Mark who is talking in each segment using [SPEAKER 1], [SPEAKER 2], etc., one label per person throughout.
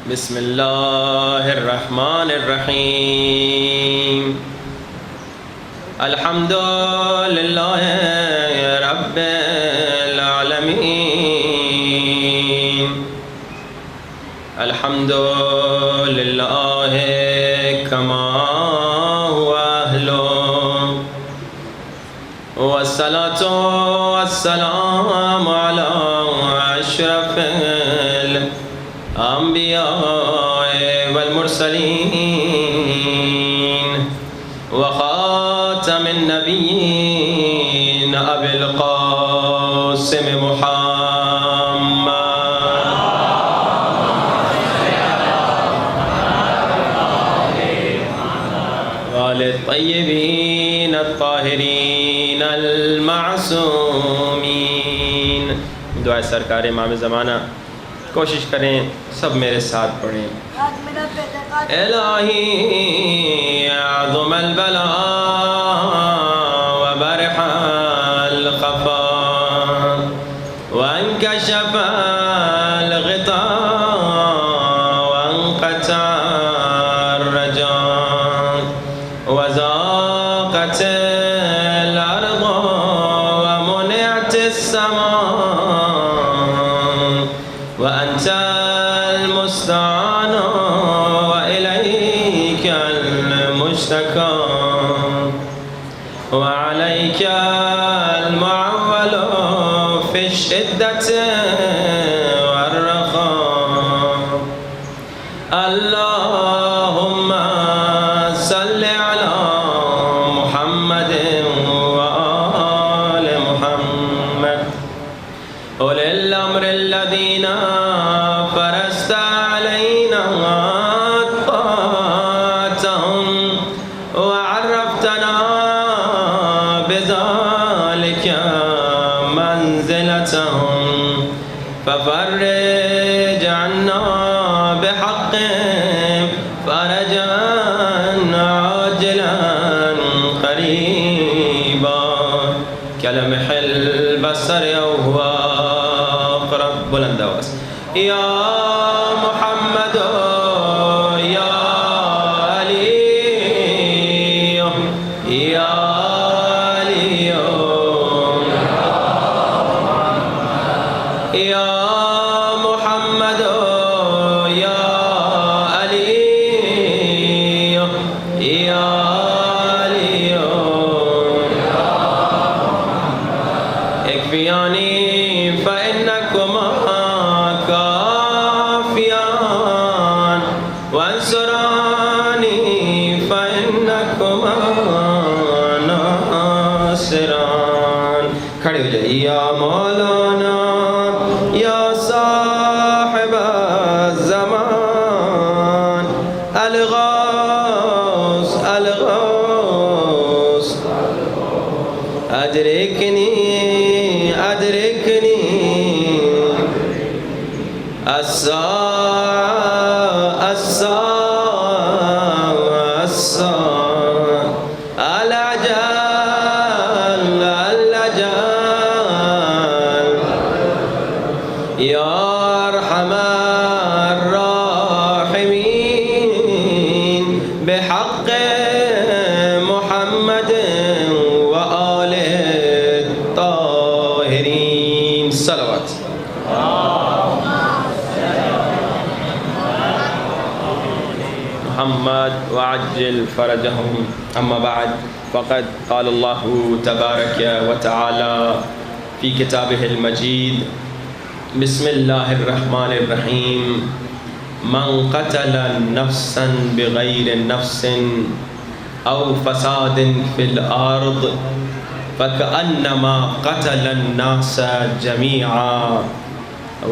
[SPEAKER 1] بسم اللہ الرحمن الرحیم الحمد للہ رب العالمین الحمد للہ کما هو اہلہ والصلاة والسلام علی اشرف الانبیاء والمرسلین وخاتم النبیین ابی القاسم محمد وآل الطیبین الطاہرین المعصومین. دعائے سرکار امام زمانہ. کوشش کریں سب میرے ساتھ پڑھیں. الہی اعظم البلاء وبرح الخفاء وانکشف الغطاء وانقطع الرجاء وضاقت الارض ومنعت السماء وأنت المستعان وإليك المشتكى وعليك المعول في الشدة والرخاء. اللهم صل على محمد وآل محمد أولي الأمر الذين فرضت علينا طاعتهم وعرفتنا بذلك منزلتهم ففرج عنا بحقهم فرجا عاجلا قريبا كلمح البصر أو هو بلند آواز. یا محمد یا علی یا علی یا محمد یا علی یا علی اکفیانی فإنکما کافیان وانصرانی فإنکما ناصران. کھڑے ہو جائے. یا مولانا یا صاحب الزمان الغوث الغوث ادرکنی ادرکنی الساعة الساعة الساعة الأجل الأجل يا أرحم الراحمين بحق محمد وآل الطاهرين. صلوات. محمد وعجل فرجهم. أما بعد فقد قال الله تبارك وتعالى في كتابه المجيد بسم الله الرحمن الرحيم من قتل نفسا بغير نفس أو فساد في الأرض فكأنما قتل الناس جميعا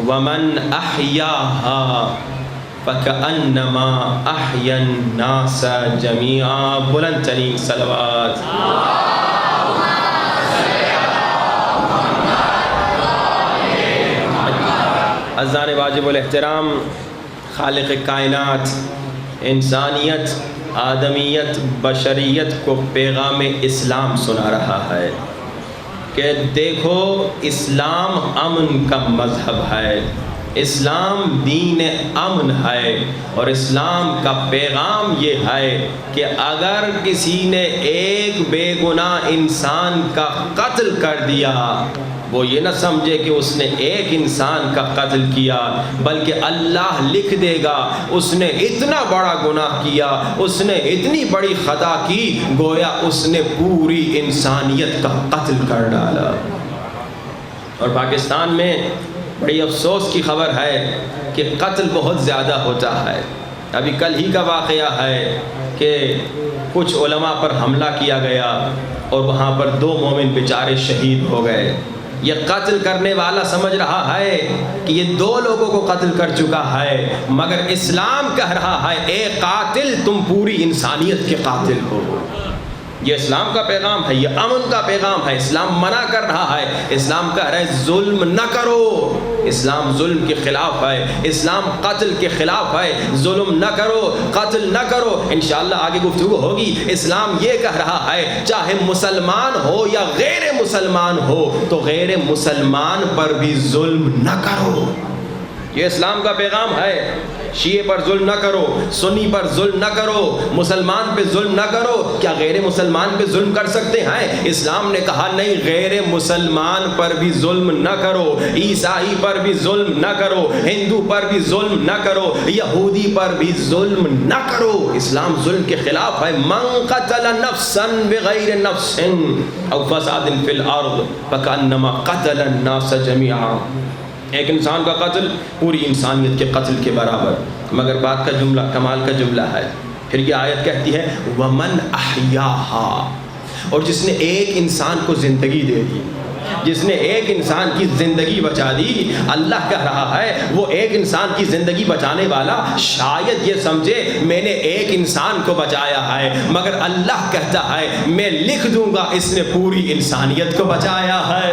[SPEAKER 1] ومن أحياها فَكَأَنَّمَا أَحْيَا النَّاسَ جَمِيعًا. بلند ترین صلوات. عزیزان واجب الاحترام، خالق کائنات انسانیت، آدمیت، بشریت کو پیغام اسلام سنا رہا ہے کہ دیکھو اسلام امن کا مذہب ہے، اسلام دین امن ہے، اور اسلام کا پیغام یہ ہے کہ اگر کسی نے ایک بے گناہ انسان کا قتل کر دیا، وہ یہ نہ سمجھے کہ اس نے ایک انسان کا قتل کیا، بلکہ اللہ لکھ دے گا اس نے اتنا بڑا گناہ کیا، اس نے اتنی بڑی خطا کی، گویا اس نے پوری انسانیت کا قتل کر ڈالا۔ اور پاکستان میں بڑی افسوس کی خبر ہے کہ قتل بہت زیادہ ہوتا ہے۔ ابھی کل ہی کا واقعہ ہے کہ کچھ علماء پر حملہ کیا گیا اور وہاں پر 2 مومن بیچارے شہید ہو گئے۔ یہ قتل کرنے والا سمجھ رہا ہے کہ یہ 2 لوگوں کو قتل کر چکا ہے، مگر اسلام کہہ رہا ہے اے قاتل تم پوری انسانیت کے قاتل ہو۔ یہ اسلام کا پیغام ہے، یہ امن کا پیغام ہے۔ اسلام منع کر رہا ہے، اسلام کہہ رہا ہے ظلم نہ کرو، اسلام ظلم کے خلاف ہے، اسلام قتل کے خلاف ہے، ظلم نہ کرو، قتل نہ کرو۔ انشاءاللہ آگے گفتگو ہوگی۔ اسلام یہ کہہ رہا ہے چاہے مسلمان ہو یا غیر مسلمان ہو تو غیر مسلمان پر بھی ظلم نہ کرو۔ یہ اسلام کا پیغام ہے۔ شیعہ پر ظلم نہ کرو، سنی پر ظلم نہ کرو، مسلمان پہ ظلم نہ کرو۔ کیا غیر مسلمان پہ ظلم کر سکتے ہیں؟ اسلام نے کہا نہیں، غیر مسلمان پر بھی ظلم نہ کرو، عیسائی پر بھی ظلم نہ کرو، ہندو پر بھی ظلم نہ کرو، یہودی پر بھی ظلم نہ کرو۔ اسلام ظلم کے خلاف ہے۔ من قتل نفسا بغیر نفس او فساد فی الارض فکأنما قتل الناس جميعا۔ ایک انسان کا قتل پوری انسانیت کے قتل کے برابر۔ مگر بات کا جملہ کمال کا جملہ ہے، پھر یہ آیت کہتی ہے وَمَنْ أَحْيَاهَا، اور جس نے ایک انسان کو زندگی دے دی، جس نے ایک انسان کی زندگی بچا دی۔ اللہ کہہ رہا ہے وہ ایک انسان کی زندگی بچانے والا شاید یہ سمجھے میں نے ایک انسان کو بچایا ہے، مگر اللہ کہتا ہے میں لکھ دوں گا اس نے پوری انسانیت کو بچایا ہے۔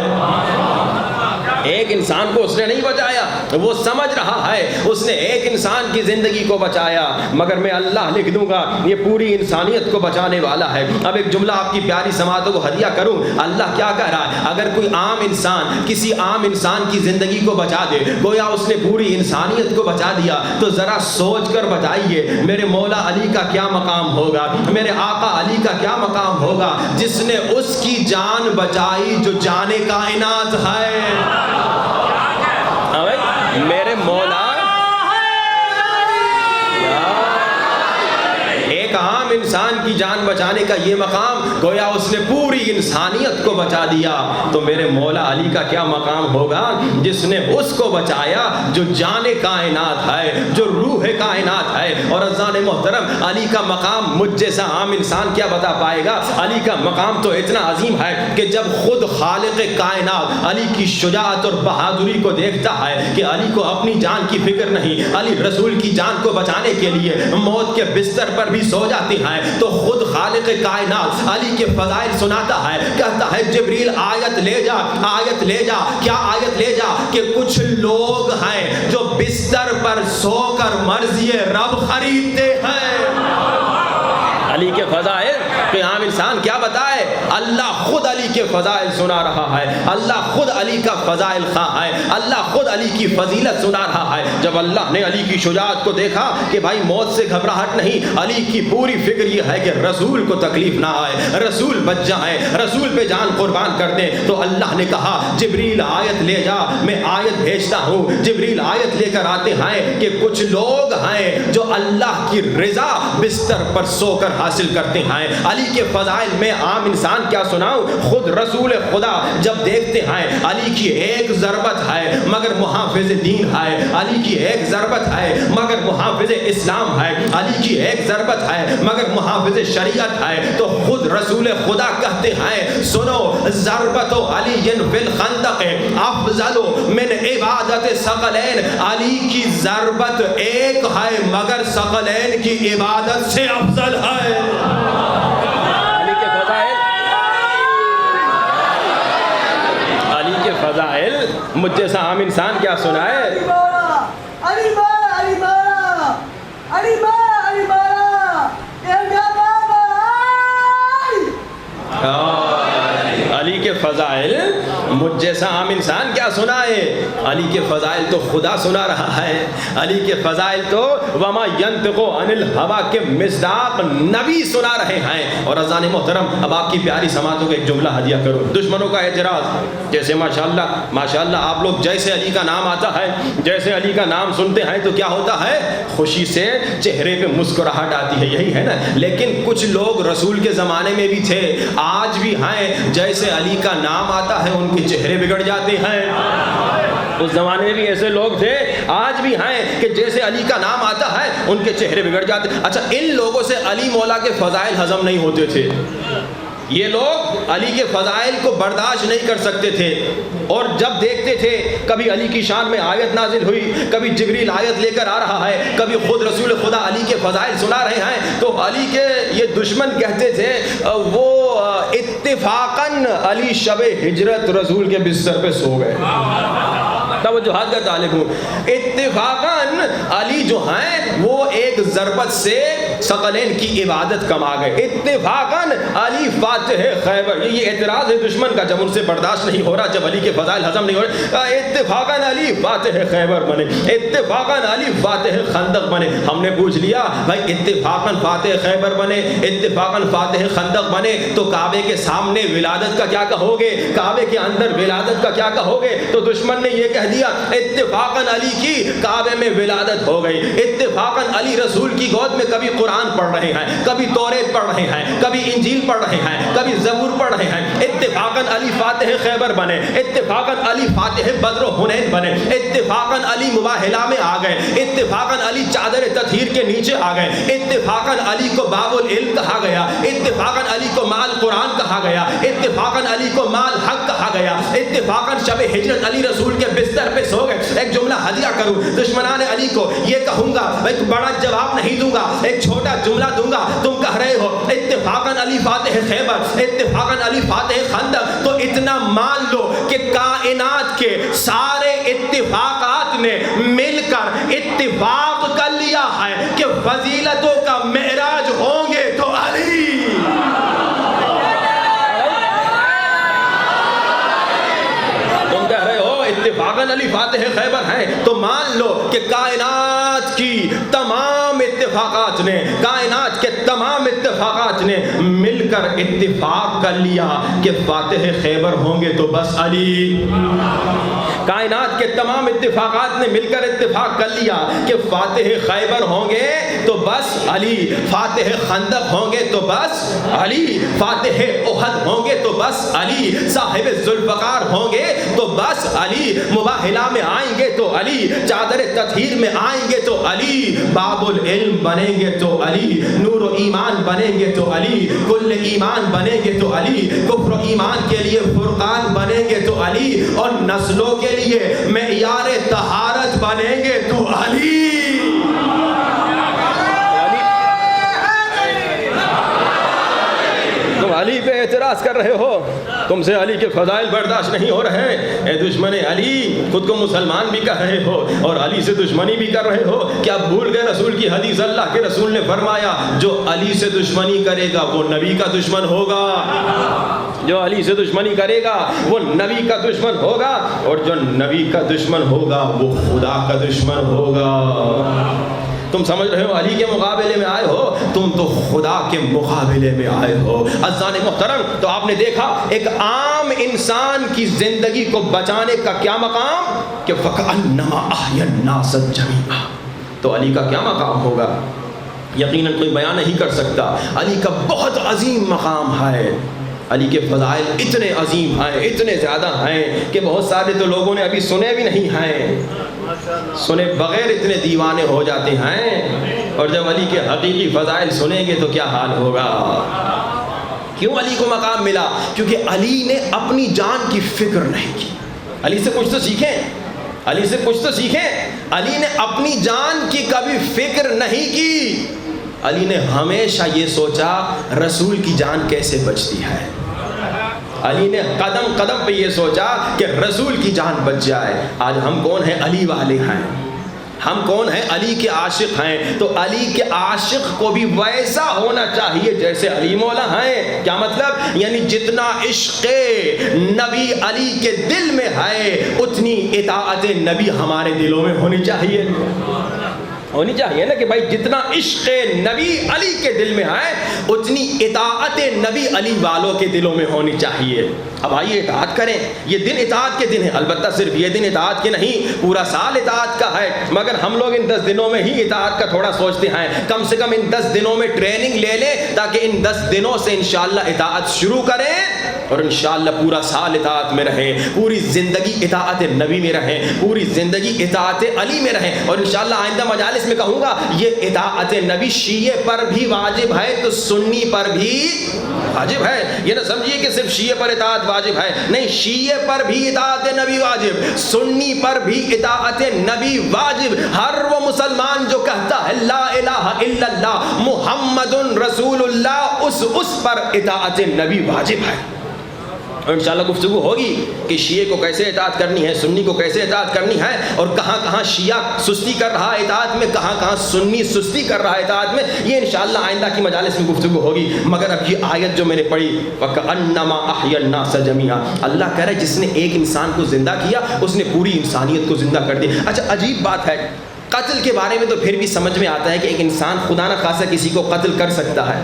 [SPEAKER 1] ایک انسان کو اس نے نہیں بچایا، وہ سمجھ رہا ہے اس نے ایک انسان کی زندگی کو بچایا، مگر میں اللہ لکھ دوں گا یہ پوری انسانیت کو بچانے والا ہے۔ اب ایک جملہ آپ کی پیاری سماعتوں کو ہدیہ کروں۔ اللہ کیا کہہ رہا ہے؟ اگر کوئی عام انسان کسی عام انسان کی زندگی کو بچا دے، گویا اس نے پوری انسانیت کو بچا دیا، تو ذرا سوچ کر بتائیے میرے مولا علی کا کیا مقام ہوگا، میرے آقا علی کا کیا مقام ہوگا جس نے اس کی جان بچائی جو جان کائنات ہے۔ میرے مولا ایک عام انسان کی جان بچانے کا یہ مقام، گویا اس نے پوری انسانیت کو بچا دیا، تو میرے مولا علی کا کیا مقام ہوگا جس نے اس کو بچایا جو جان کائنات ہے، جو روح کائنات ہے۔ اور عزیزان محترم، علی کا مقام مجھ جیسا عام انسان کیا بتا پائے گا؟ علی کا مقام تو اتنا عظیم ہے کہ جب خود خالق کائنات علی کی شجاعت اور بہادری کو دیکھتا ہے کہ علی کو اپنی جان کی فکر نہیں، علی رسول کی جان کو بچانے کے لیے موت کے بستر پر بھی سو جاتے ہیں، تو خود خالق کائنات علی کے فضائل سناتا ہے، کہتا ہے جبریل آیت لے جا، آیت لے جا۔ کیا آیت لے جا؟ کہ کچھ لوگ ہیں جو بستر پر سو کر مرضی رب خریدتے ہیں۔ علی کے فضائل کہ عام انسان کیا بتائے؟ اللہ خود علی کے فضائل سنا رہا ہے، اللہ خود علی کا فضائل خواہ ہے، اللہ خود علی کی فضیلت سنا رہا ہے۔ جب اللہ نے علی کی شجاعت کو دیکھا کہ بھائی موت سے گھبراہٹ نہیں، علی کی پوری فکر یہ ہے کہ رسول کو تکلیف نہ آئے، رسول بچ جائیں، رسول پہ جان قربان کر دیں، تو اللہ نے کہا جبریل آیت لے جا، میں آیت بھیجتا ہوں۔ جبریل آیت لے کر آتے ہیں کہ کچھ لوگ ہیں جو اللہ کی رضا بستر پر سو کر حاصل کرتے ہیں۔ علی کے فضائل میں عام انسان کیا سناؤں؟ خود رسول خدا جب دیکھتے ہیں علی کی ایک ضربت ہے مگر محافظ دین ہے، علی کی ایک ضربت ہے مگر محافظ اسلام ہے، علی کی ایک ضربت ہے مگر محافظ شریعت ہے، تو خود رسول خدا کہتے ہیں سنو ضربت علی فی الخندق افضل من عبادت ثقلین، علی کی ضربت ایک ہے مگر ثقلین کی عبادت سے افضل ہے۔ فضائل مجھ جیسا عام انسان کیا سنائے؟ علی مولا، علی مولا، علی مولا، علی مولا، علی مولا، علی کے فضائل مجھ جیسا عام انسان کیا سنائے؟ علی کے فضائل تو خدا سنا رہا ہے، علی کے فضائل تو وما ينطق عن الهوى کے مصداق نبی سنا رہے ہیں۔ اور اذان محترم، اب آپ کی پیاری سماعتوں کو ایک جملہ ہدیہ کرو۔ دشمنوں کا اعتراض، جیسے ماشاءاللہ آپ لوگ جیسے علی کا نام آتا ہے، جیسے علی کا نام سنتے ہیں تو کیا ہوتا ہے؟ خوشی سے چہرے پہ مسکراہٹ آتی ہے، یہی ہے نا۔ لیکن کچھ لوگ رسول کے زمانے میں بھی تھے، آج بھی ہیں، جیسے علی کا نام آتا ہے ان کے چہرے بگڑ جاتے ہیں۔ اس زمانے میں بھی ایسے لوگ تھے، آج بھی ہیں، کہ جیسے علی کا نام آتا ہے ان کے چہرے بگڑ جاتے۔ اچھا، ان لوگوں سے علی مولا کے فضائل ہضم نہیں ہوتے تھے، یہ لوگ علی کے فضائل کو برداشت نہیں کر سکتے تھے، اور جب دیکھتے تھے کبھی علی کی شان میں آیت نازل ہوئی، کبھی جبریل آیت لے کر آ رہا ہے، کبھی خود رسول خدا علی کے فضائل سنا رہے ہیں، تو علی کے یہ دشمن کہتے تھے وہ اتفاقاً علی شب ہجرت رسول کے بستر پہ سو گئے۔ توجہات کا طالب ہوں، اتفاقاً علی جو ہیں وہ ایک ضربت سے ثقلین کی عبادت کما گئے، اتفاقاً علی فاتح خیبر۔ یہ اعتراض ہے دشمن کا، جب ان سے برداشت نہیں ہو رہا، جب علی کے فضائل ہضم نہیں ہو رہے، اتفاقاً علی فاتح خیبر بنے، اتفاقاً علی فاتح خندق بنے۔ ہم نے پوچھ لیا بھائی اتفاقاً فاتح خیبر بنے، اتفاقاً فاتح خندق بنے، تو کعبے کے سامنے ولادت کا کیا کہو گے؟ کعبے کے اندر ولادت کا کیا کہو گے؟ تو دشمن نے یہ کہہ دیا اتفاقاً علی کی کعبے میں ولادت ہو گئی، اتفاقاً علی رسول کی گود میں کبھی قرآن پڑھ رہے ہیں، کبھی توریت پڑھ رہے ہیں، کبھی انجیل پڑھ رہے ہیں، کبھی زبور پڑھ رہے ہیں، اتفاقاً علی فاتح خیبر بنے، اتفاقاً علی فاتح بدر و حنین بنے، اتفاقاً علی مباہلہ میں آ گئے، اتفاقاً علی چادر تطہیر کے نیچے آ گئے، اتفاقاً علی کو باب العلم کہا گیا، اتفاقاً علی کو مال قرآن کہا گیا، اتفاقاً علی کو مال حق کہا گیا، اتفاقاً شب ہجرت علی رسول کے بستر پہ سو گئے۔ ایک جملہ ہدیہ کروں دشمنان علی کو، یہ کہوں گا، ایک بڑا جواب نہیں دوں گا، ایک چھوٹا جملہ دوں گا۔ تم کہہ رہے ہو اتفاقاً علی فاتح خیبر، اتفاقاً علی فاتح خندق، تو اتنا مان لو کہ کائنات کے سارے اتفاقات نے مل کر اتفاق کر لیا ہے کہ فضیلتوں کا معراج ہوں گے تو علی۔ اتفاقاً علی فاتح خیبر ہیں تو مان لو کہ کائنات کی تمام اتفاقات نے، کائنات کے تمام اتفاقات نے مل کر اتفاق کر لیا کہ فاتح خیبر ہوں گے تو بس علی۔ کائنات کے تمام اتفاقات نے مل کر اتفاق کر لیا کہ فاتح خیبر ہوں گے تو بس علی، فاتح خندق ہوں گے تو بس علی، فاتح احد ہوں گے تو بس علی، صاحب ذوالفقار ہوں گے تو بس علی، مباہلہ میں آئیں گے تو علی، چادر تطہیر میں آئیں گے تو علی، باب العلم بنیں گے تو علی، نور و ایمان بنیں گے تو علی، کل ایمان بنیں گے تو علی، کفر و ایمان کے لیے فرقان بنیں گے تو علی، اور نسلوں کے لیے معیار طہارت بنیں گے تو علی۔ تم علی پہ اعتراض کر رہے ہو، تم سے علی کے فضائل برداشت نہیں ہو رہے، اے دشمن علی، خود کو مسلمان بھی کہہ رہے ہو اور علی سے دشمنی بھی کر رہے ہو۔ کیا بھول گئے رسول کی حدیث؟ اللہ کے رسول نے فرمایا جو علی سے دشمنی کرے گا وہ نبی کا دشمن ہوگا، جو علی سے دشمنی کرے گا وہ نبی کا دشمن ہوگا، اور جو نبی کا دشمن ہوگا وہ خدا کا دشمن ہوگا۔ تم سمجھ رہے ہو علی کے مقابلے میں آئے ہو، تم تو خدا کے مقابلے میں آئے ہو۔ عزیزان محترم، تو آپ نے دیکھا ایک عام انسان کی زندگی کو بچانے کا کیا مقام کہ فَكَأَنَّمَا أَحْيَا النَّاسَ جَمِيعًا، تو علی کا کیا مقام ہوگا یقیناً کوئی بیان نہیں کر سکتا۔ علی کا بہت عظیم مقام ہے، علی کے فضائل اتنے عظیم ہیں، اتنے زیادہ ہیں کہ بہت سارے تو لوگوں نے ابھی سنے بھی نہیں ہیں، سنے بغیر اتنے دیوانے ہو جاتے ہیں، اور جب علی کے حقیقی فضائل سنیں گے تو کیا حال ہوگا۔ کیوں علی کو مقام ملا؟ کیونکہ علی نے اپنی جان کی فکر نہیں کی۔ علی سے کچھ تو سیکھیں، علی سے کچھ تو سیکھیں۔ علی نے اپنی جان کی کبھی فکر نہیں کی، علی نے ہمیشہ یہ سوچا رسول کی جان کیسے بچتی ہے۔ علی نے قدم قدم پہ یہ سوچا کہ رسول کی جان بچ جائے۔ آج ہم کون ہیں؟ علی والے ہیں، ہم کون ہیں؟ علی کے عاشق ہیں، تو علی کے عاشق کو بھی ویسا ہونا چاہیے جیسے علی مولا ہیں۔ کیا مطلب؟ یعنی جتنا عشق نبی علی کے دل میں ہے اتنی اطاعت نبی ہمارے دلوں میں ہونی چاہیے نا، کہ بھائی جتنا عشق نبی علی کے دل میں ہے اتنی اطاعت نبی علی والوں کے دلوں میں ہونی چاہیے۔ اب آئیے اطاعت کریں، یہ دن اطاعت کے دن ہے، البتہ صرف یہ دن اطاعت کے نہیں، پورا سال اطاعت کا ہے، مگر ہم لوگ ان 10 دنوں میں ہی اطاعت کا تھوڑا سوچتے ہیں۔ کم سے کم ان 10 دنوں میں ٹریننگ لے لیں تاکہ ان 10 دنوں سے انشاءاللہ اطاعت شروع کریں اور انشاءاللہ پورا سال اطاعت میں رہیں، پوری زندگی اطاعت نبی میں رہیں، پوری زندگی اطاعت علی میں رہیں۔ اور انشاءاللہ آئندہ مجالس میں کہوں گا یہ اطاعت نبی شیعہ پر بھی واجب ہے تو سنی پر بھی واجب ہے۔ یہ نہ سمجھیے کہ صرف شیعہ پر اطاعت واجب ہے، نہیں، شیعہ پر بھی اطاعت نبی واجب، سنی پر بھی اطاعت نبی واجب۔ ہر وہ مسلمان جو کہتا ہے لا الہ الا اللہ محمد رسول اللہ، اس پر اطاعت نبی واجب ہے۔ اور انشاءاللہ گفتگو ہوگی کہ شیعہ کو کیسے اطاعت کرنی ہے، سنی کو کیسے اطاعت کرنی ہے، اور کہاں کہاں شیعہ سستی کر رہا ہے اطاعت میں، کہاں کہاں سنی سستی کر رہا ہے اطاعت میں، یہ انشاءاللہ آئندہ کی مجالس میں گفتگو ہوگی۔ مگر اب یہ آیت جو میں نے پڑھی وَكَأَنَّمَا أَحْيَا النَّاسَ جَمِيعًا، اللہ کہہ رہا ہے جس نے ایک انسان کو زندہ کیا اس نے پوری انسانیت کو زندہ کر دیا۔ اچھا عجیب بات ہے، قتل کے بارے میں تو پھر بھی سمجھ میں آتا ہے کہ ایک انسان خدا نہ خواستہ کسی کو قتل کر سکتا ہے،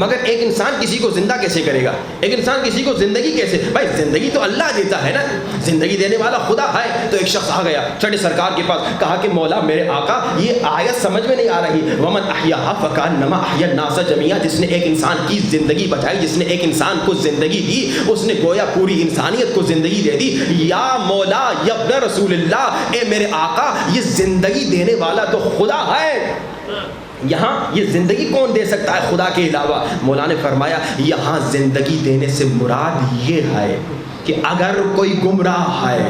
[SPEAKER 1] مگر ایک انسان کسی کو زندہ کیسے کرے گا؟ ایک انسان کسی کو زندگی کیسے؟ بھائی زندگی تو اللہ دیتا ہے نا، زندگی دینے والا خدا ہے۔ تو ایک شخص آ گیا چھٹے سرکار کے پاس، کہا کہ مولا میرے آقا یہ آیت سمجھ میں نہیں آ رہی، وَمَنْ أَحْيَاهَا فَكَأَنَّمَا أَحْيَا النَّاسَ جَمِيعًا، جس نے ایک انسان کی زندگی بچائی، جس نے ایک انسان کو زندگی دی، اس نے گویا پوری انسانیت کو زندگی دے دی۔ یا مولا یا ابن رسول اللہ، اے میرے آقا یہ زندگی دینے والا تو خدا ہے، یہاں یہ زندگی کون دے سکتا ہے خدا کے علاوہ؟ مولا نے فرمایا یہاں زندگی دینے سے مراد یہ ہے کہ اگر کوئی گمراہ ہے،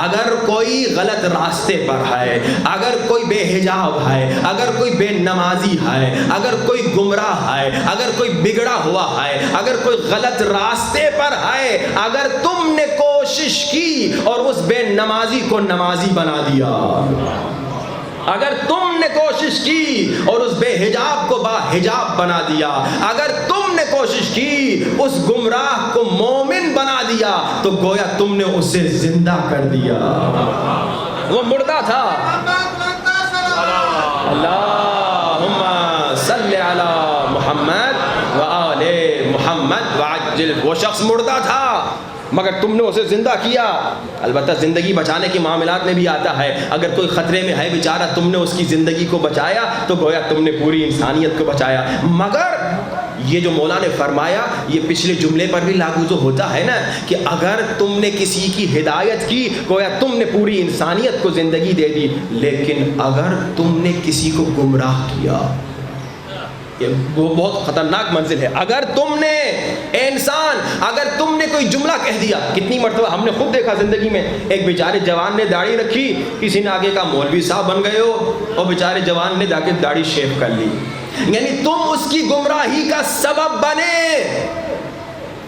[SPEAKER 1] اگر کوئی غلط راستے پر ہے، اگر کوئی بے حجاب ہے، اگر کوئی بے نمازی ہے، اگر کوئی گمراہ ہے، اگر کوئی بگڑا ہوا ہے، اگر کوئی غلط راستے پر ہے، اگر تم نے کوشش کی اور اس بے نمازی کو نمازی بنا دیا، اگر تم نے کوشش کی اور اس بے حجاب کو با حجاب بنا دیا، اگر تم نے کوشش کی اس گمراہ کو مومن بنا دیا، تو گویا تم نے اسے زندہ کر دیا۔ وہ مردہ تھا، اللہم صلی علی محمد وآل محمد وعجل، وہ شخص مردہ تھا مگر تم نے اسے زندہ کیا۔ البتہ زندگی بچانے کے معاملات میں بھی آتا ہے، اگر کوئی خطرے میں ہے بیچارہ، تم نے اس کی زندگی کو بچایا تو گویا تم نے پوری انسانیت کو بچایا۔ مگر یہ جو مولا نے فرمایا یہ پچھلے جملے پر بھی لاگو تو ہوتا ہے نا کہ اگر تم نے کسی کی ہدایت کی گویا تم نے پوری انسانیت کو زندگی دے دی، لیکن اگر تم نے کسی کو گمراہ کیا، وہ بہت خطرناک منزل ہے۔ اگر تم نے اے انسان، اگر تم نے کوئی جملہ کہہ دیا، کتنی مرتبہ ہم نے خود دیکھا زندگی میں، ایک بیچارے جوان نے داڑھی رکھی، کسی نے آگے کا مولوی صاحب بن گئے ہو، اور بیچارے جوان نے جا کے داڑھی شیو کر لی، یعنی تم اس کی گمراہی کا سبب بنے۔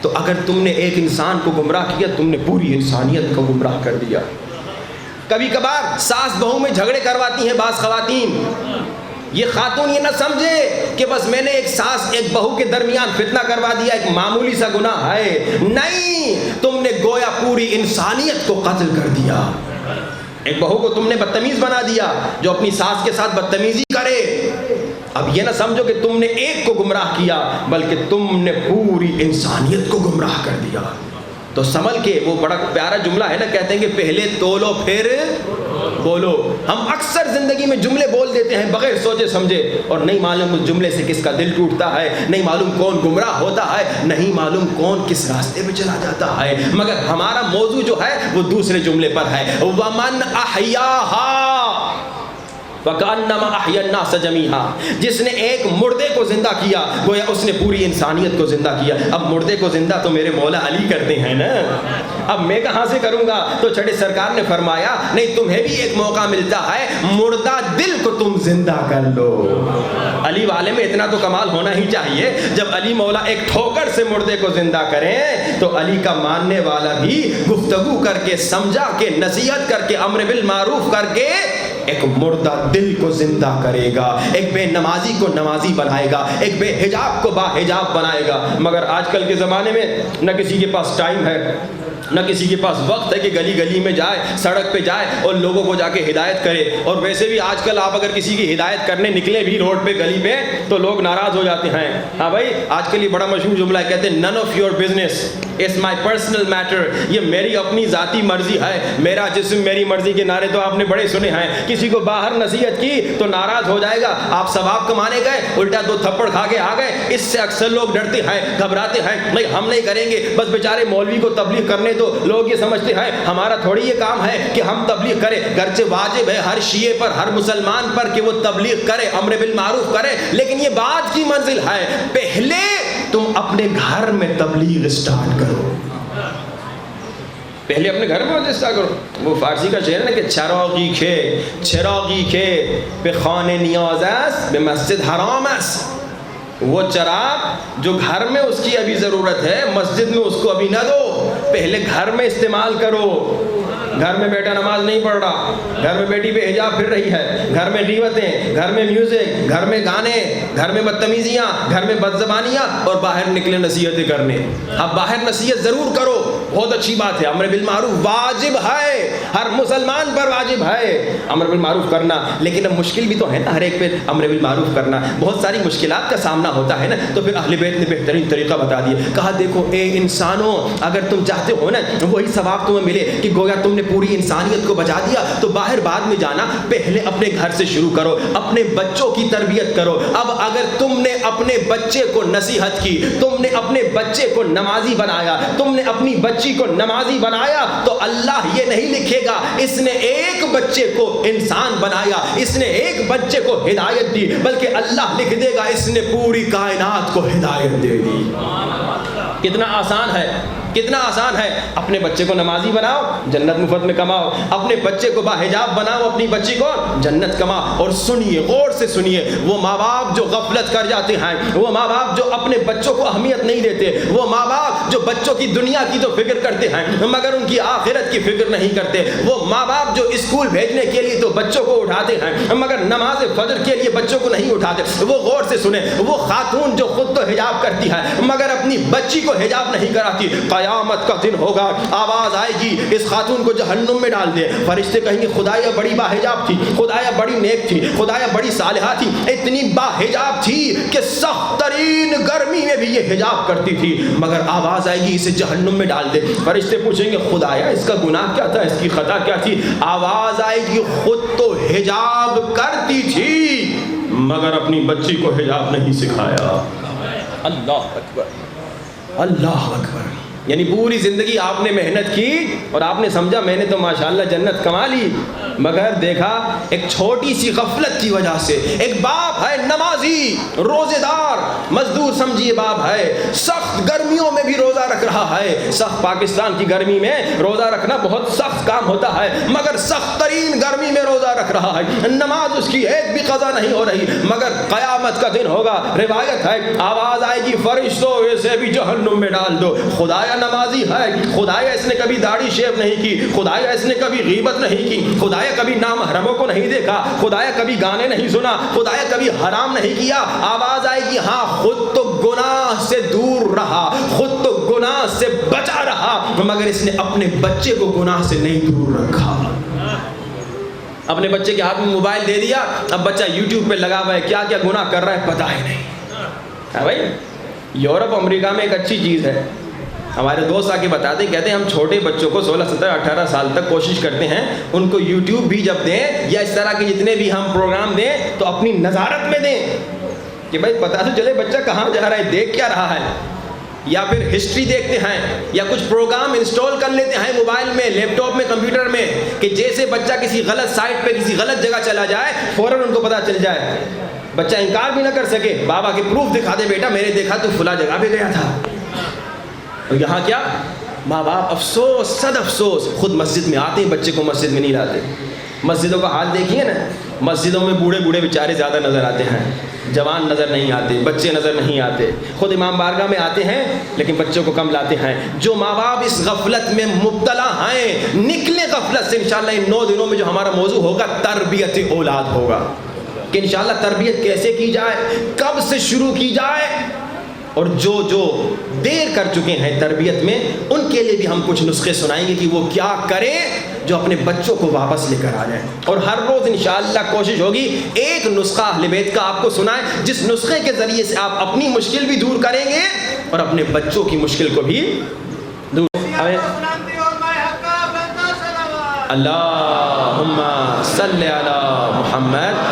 [SPEAKER 1] تو اگر تم نے ایک انسان کو گمراہ کیا تم نے پوری انسانیت کو گمراہ کر دیا۔ کبھی کبھار ساس بہو میں جھگڑے کرواتی ہیں بعض خواتین، یہ خاتون یہ نہ سمجھے کہ بس میں نے ایک ساس ایک بہو کے درمیان فتنہ کروا دیا، ایک معمولی سا گناہ ہے، نہیں، تم نے گویا پوری انسانیت کو قتل کر دیا۔ ایک بہو کو تم نے بدتمیز بنا دیا جو اپنی ساس کے ساتھ بدتمیزی کرے۔ اب یہ نہ سمجھو کہ تم نے ایک کو گمراہ کیا بلکہ تم نے پوری انسانیت کو گمراہ کر دیا۔ تو سنبھل کے، وہ بڑا پیارا جملہ ہے نا، کہتے ہیں کہ پہلے تولو پھر بولو۔ ہم اکثر زندگی میں جملے بول دیتے ہیں بغیر سوچے سمجھے، اور نہیں معلوم اس جملے سے کس کا دل ٹوٹتا ہے، نہیں معلوم کون گمراہ ہوتا ہے، نہیں معلوم کون کس راستے پہ چلا جاتا ہے۔ مگر ہمارا موضوع جو ہے وہ دوسرے جملے پر ہے، وَمَنْ أَحْيَاهَا فَكَأَنَّمَا أَحْيَا النَّاسَ جَمِيعًا، جس نے ایک مردے کو زندہ کیا گویا اس نے پوری انسانیت کو زندہ کیا۔ اب مردے کو زندہ تو میرے مولا علی کرتے ہیں نا، اب میں کہاں سے کروں گا؟ تو چھٹے سرکار نے فرمایا نہیں، تمہیں بھی ایک موقع ملتا ہے، مردہ دل کو تم زندہ کر لو۔ علی والے میں اتنا تو کمال ہونا ہی چاہیے، جب علی مولا ایک ٹھوکر سے مردے کو زندہ کریں تو علی کا ماننے والا بھی گفتگو کر کے، سمجھا کے، نصیحت کر کے، امر بالمعروف کر کے ایک مردہ دل کو زندہ کرے گا، ایک بے نمازی کو نمازی بنائے گا، ایک بے حجاب کو با حجاب بنائے گا۔ مگر آج کل کے زمانے میں نہ کسی کے پاس ٹائم ہے، نہ کسی کے پاس وقت ہے کہ گلی گلی میں جائے، سڑک پہ جائے اور لوگوں کو جا کے ہدایت کرے۔ اور ویسے بھی آج کل آپ اگر کسی کی ہدایت کرنے نکلے بھی روڈ پہ گلی پہ تو لوگ ناراض ہو جاتے ہیں۔ ہاں بھائی، آج کل یہ بڑا مشہور جملہ ہے، کہتے ہیں none of your business, it's my personal matter، یہ میری اپنی ذاتی مرضی ہے، میرا جسم میری مرضی کے نعرے تو آپ نے بڑے سنے ہیں۔ کسی کو باہر نصیحت کی تو ناراض ہو جائے گا، آپ ثواب کمانے گئے الٹا 2 تھپڑ کھا کے آ گئے۔ اس سے اکثر لوگ ڈرتے ہیں، گھبراتے ہیں، نہیں ہم نہیں کریں گے، بس بیچارے مولوی کو تبلیغ کرنے تو لوگ یہ سمجھتے ہیں ہمارا تھوڑی یہ کام ہے کہ ہم تبلیغ کریں۔ گرچہ واجب ہے ہر شیعہ پر، ہر مسلمان پر کہ وہ تبلیغ کرے، امر بالمعروف کرے، لیکن یہ بات کی منزل ہے پہلے تم اپنے گھر میں تبلیغ اسٹارٹ کرو، پہلے اپنے گھر میں اسٹارٹ کرو۔ وہ فارسی کا شعر ہے نا کہ چراغی کے پہ خانہ نیاز است بے مسجد حرام است، وہ چراغ جو گھر میں اس کی ابھی ضرورت ہے، مسجد میں اس کو ابھی نہ دو، پہلے گھر میں استعمال کرو۔ گھر میں بیٹا نماز نہیں پڑھ رہا، گھر میں بیٹی بے حجاب پھر رہی ہے، گھر میں ریوتیں، گھر میں میوزک، گھر میں گانے، گھر میں بدتمیزیاں، گھر میں بدزبانیاں، اور باہر نکلے نصیحتیں کرنے۔ اب باہر نصیحت ضرور کرو، بہت اچھی بات ہے، امر بالمعروف واجب ہے، ہر مسلمان پر واجب ہے امر بالمعروف کرنا، لیکن اب مشکل بھی تو ہے نا ہر ایک پہ امر بالمعروف کرنا، بہت ساری مشکلات کا سامنا ہوتا ہے نا۔ تو پھر اہل بیت نے بہترین طریقہ بتا دیا، کہا دیکھو اے انسانوں، اگر تم چاہتے ہو نا وہی ثواب تمہیں ملے کہ گویا تم نے پوری انسانیت کو بچا دیا، تو باہر بعد میں جانا، پہلے اپنے گھر سے شروع کرو، اپنے بچوں کی تربیت کرو۔ اب اگر تم نے اپنے بچے کو نصیحت کی، تم نے اپنے بچے کو نمازی بنایا، تم نے اپنی بچی کو نمازی بنایا، تو اللہ یہ نہیں لکھے گا اس نے ایک بچے کو انسان بنایا، اس نے ایک بچے کو ہدایت دی، بلکہ اللہ لکھ دے گا اس نے پوری کائنات کو ہدایت دے دی۔ کتنا آسان ہے، کتنا آسان ہے۔ اپنے بچے کو نمازی بناؤ، جنت مفت میں کماؤ، اپنے بچے کو باحجاب بناؤ، اپنی بچی کو جنت کماؤ۔ اور سنیے، غور سے سنیے، وہ ماں باپ جو غفلت کر جاتے ہیں، وہ ماں باپ جو اپنے بچوں کو اہمیت نہیں دیتے، وہ ماں باپ جو بچوں کی دنیا کی تو فکر کرتے ہیں مگر ان کی آخرت کی فکر نہیں کرتے، وہ ماں باپ جو اسکول بھیجنے کے لیے تو بچوں کو اٹھاتے ہیں مگر نماز فجر کے لیے بچوں کو نہیں اٹھاتے، وہ غور سے سنیں، وہ خاتون جو خود تو حجاب کرتی ہے مگر اپنی بچی کو حجاب نہیں کراتی، قیامت کا دن ہوگا، آواز آئے گی اس خاتون کو جہنم میں ڈال دے، فرشتے کہیں گے خدایا بڑی باحجاب تھی، خدایا بڑی نیک تھی، خدایا بڑی صالحہ تھی، اتنی باحجاب تھی کہ سخت ترین گرمی میں بھی یہ حجاب کرتی تھی، مگر آواز آئے گی اسے جہنم میں ڈال دے، فرشتے پوچھیں گے خدایا اس کا گناہ کیا تھا، اس کی خطا کیا تھی، آواز آئے گی خود تو حجاب کرتی تھی مگر اپنی بچی کو حجاب نہیں سکھایا۔ اللہ اکبر، اللہ اکبر۔ یعنی پوری زندگی آپ نے محنت کی اور آپ نے سمجھا میں نے تو ماشاءاللہ جنت کما لی، مگر دیکھا ایک چھوٹی سی غفلت کی وجہ سے، ایک باپ ہے نمازی، روزے دار، مزدور سمجھیے باپ ہے، سخت گرمیوں میں بھی روزہ رکھ رہا ہے، سخت پاکستان کی گرمی میں روزہ رکھنا بہت سخت کام ہوتا ہے مگر سخت ترین گرمی میں روزہ رکھ رہا ہے، نماز اس کی ایک بھی قضا نہیں ہو رہی، مگر قیامت کا دن ہوگا، روایت ہے آواز آئے گی فرشتوں اسے بھی جہنم میں ڈال دو، خدایا نمازی ہے، خدایا اس نے کبھی داڑھی شیو نہیں کی، خدایا اس نے کبھی غیبت نہیں کی، خدایا کبھی نامحرموں کو نہیں دیکھا، خدایا کبھی گانے نہیں سنا، خدایا کبھی حرام نہیں کیا، آواز آئے گی ہاں خود تو گناہ سے دور رہا، خود تو گناہ سے بچا رہا مگر اس نے اپنے بچے کو گناہ سے نہیں دور رکھا۔ اپنے بچے کے ہاتھ میں موبائل دے دیا، اب بچہ یوٹیوب پہ لگا ہوا ہے، کیا کیا گناہ کر رہا ہے پتہ ہی نہیں۔ بھائی یورپ امریکہ میں ایک اچھی چیز ہے، ہمارے دوست آ کے بتاتے کہتے ہیں ہم چھوٹے بچوں کو 16 17 18 سال تک کوشش کرتے ہیں ان کو یوٹیوب بھی جب دیں یا اس طرح کے جتنے بھی ہم پروگرام دیں تو اپنی نظارت میں دیں کہ بھائی پتہ تو چلے بچہ کہاں جا رہا ہے، دیکھ کیا رہا ہے، یا پھر ہسٹری دیکھتے ہیں یا کچھ پروگرام انسٹال کر لیتے ہیں موبائل میں، لیپ ٹاپ میں، کمپیوٹر میں کہ جیسے بچہ کسی غلط سائٹ پہ کسی غلط جگہ چلا جائے فوراً ان کو پتہ چل جائے، بچہ انکار بھی نہ کر سکے، بابا کے پروف دکھا دے بیٹا میں نے دیکھا تو فلاں جگہ پہ گیا تھا۔ اور یہاں کیا ماں باپ افسوس صد افسوس خود مسجد میں آتے ہیں بچے کو مسجد میں نہیں لاتے، مسجدوں کا حال دیکھیے نا، مسجدوں میں بوڑھے بوڑھے بیچارے زیادہ نظر آتے ہیں، جوان نظر نہیں آتے، بچے نظر نہیں آتے. خود امام بارگاہ میں آتے ہیں لیکن بچوں کو کم لاتے ہیں. جو ماں باپ اس غفلت میں مبتلا ہیں، نکلے غفلت سے. انشاءاللہ ان 9 دنوں میں جو ہمارا موضوع ہوگا تربیت اولاد ہوگا، کہ انشاءاللہ تربیت کیسے کی جائے، کب سے شروع کی جائے، اور جو دیر کر چکے ہیں تربیت میں ان کے لیے بھی ہم کچھ نسخے سنائیں گے کہ وہ کیا کریں جو اپنے بچوں کو واپس لے کر آ جائیں. اور ہر روز انشاءاللہ کوشش ہوگی ایک نسخہ اہل بیت کا آپ کو سنائیں، جس نسخے کے ذریعے سے آپ اپنی مشکل بھی دور کریں گے اور اپنے بچوں کی مشکل کو بھی دور. اللہم صلی علی محمد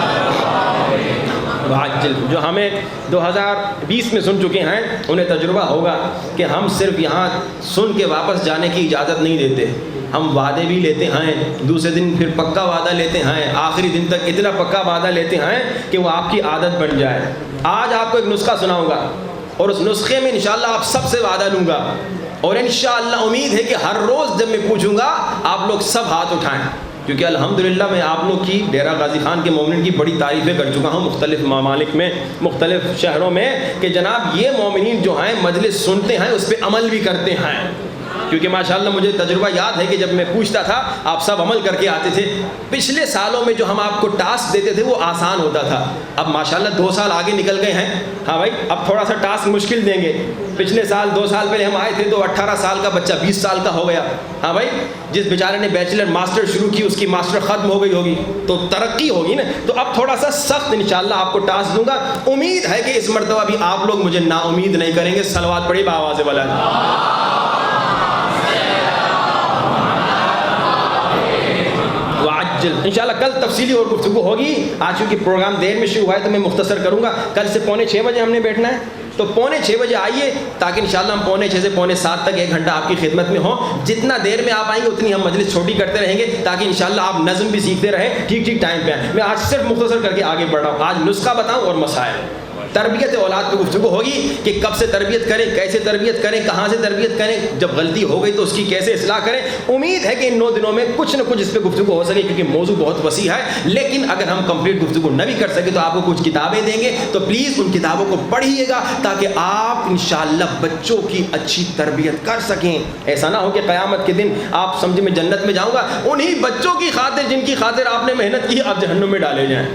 [SPEAKER 1] وعجل. جو ہمیں 2020 میں سن چکے ہیں انہیں تجربہ ہوگا کہ ہم صرف یہاں سن کے واپس جانے کی اجازت نہیں دیتے، ہم وعدے بھی لیتے ہیں، دوسرے دن پھر پکا وعدہ لیتے ہیں، آخری دن تک اتنا پکا وعدہ لیتے ہیں کہ وہ آپ کی عادت بن جائے. آج آپ کو ایک نسخہ سناؤں گا اور اس نسخے میں انشاءاللہ آپ سب سے وعدہ لوں گا، اور انشاءاللہ امید ہے کہ ہر روز جب میں پوچھوں گا آپ لوگ سب ہاتھ اٹھائیں، کیونکہ الحمدللہ میں آپ لوگ کی ڈیرہ غازی خان کے مومنین کی بڑی تعریفیں کر چکا ہوں مختلف ممالک میں، مختلف شہروں میں، کہ جناب یہ مومنین جو ہیں مجلس سنتے ہیں اس پہ عمل بھی کرتے ہیں. کیونکہ ماشاءاللہ مجھے تجربہ یاد ہے کہ جب میں پوچھتا تھا آپ سب عمل کر کے آتے تھے. پچھلے سالوں میں جو ہم آپ کو ٹاسک دیتے تھے وہ آسان ہوتا تھا، اب ماشاءاللہ 2 سال آگے نکل گئے ہیں. ہاں بھائی اب تھوڑا سا ٹاسک مشکل دیں گے. پچھلے سال 2 سال پہلے ہم آئے تھے تو 18 سال کا بچہ 20 سال کا ہو گیا. ہاں بھائی جس بیچارے نے بیچلر ماسٹر شروع کی اس کی ماسٹر ختم ہو گئی ہوگی تو ترقی ہوگی نا. تو اب تھوڑا سا سخت انشاءاللہ آپ کو ٹاسک دوں گا. امید ہے کہ اس مرتبہ بھی آپ لوگ مجھے نا امید نہیں کریں گے. صلوات پڑھی بآواز بلند. انشاءاللہ کل تفصیلی اور گفتگو ہوگی. آج چونکہ پروگرام دیر میں شروع ہوا ہے تو میں مختصر کروں گا. کل سے 5:45 بجے ہم نے بیٹھنا ہے، تو 5:45 بجے آئیے تاکہ انشاءاللہ ہم 6:45 سے 7:45 تک 1 گھنٹہ آپ کی خدمت میں ہوں. جتنا دیر میں آپ آئیں گے اتنی ہم مجلس چھوٹی کرتے رہیں گے تاکہ انشاءاللہ آپ نظم بھی سیکھتے رہیں، ٹھیک ٹائم پہ آئیں. میں آج صرف مختصر کر کے آگے بڑھ رہا ہوں. آج نسخہ بتاؤں اور مسائل. تربیت اولاد پہ گفتگو ہوگی کہ کب سے تربیت کریں، کیسے تربیت کریں، کہاں سے تربیت کریں، جب غلطی ہو گئی تو اس کی کیسے اصلاح کریں. امید ہے کہ ان 9 دنوں میں کچھ نہ کچھ اس پہ گفتگو ہو سکے کیونکہ موضوع بہت وسیع ہے. لیکن اگر ہم کمپلیٹ گفتگو نہ بھی کر سکے تو آپ کو کچھ کتابیں دیں گے، تو پلیز ان کتابوں کو پڑھیے گا تاکہ آپ انشاءاللہ بچوں کی اچھی تربیت کر سکیں. ایسا نہ ہو کہ قیامت کے دن آپ سمجھے میں جنت میں جاؤں گا انہی بچوں کی خاطر جن کی خاطر آپ نے محنت کی آپ جہنم میں ڈالے جائیں.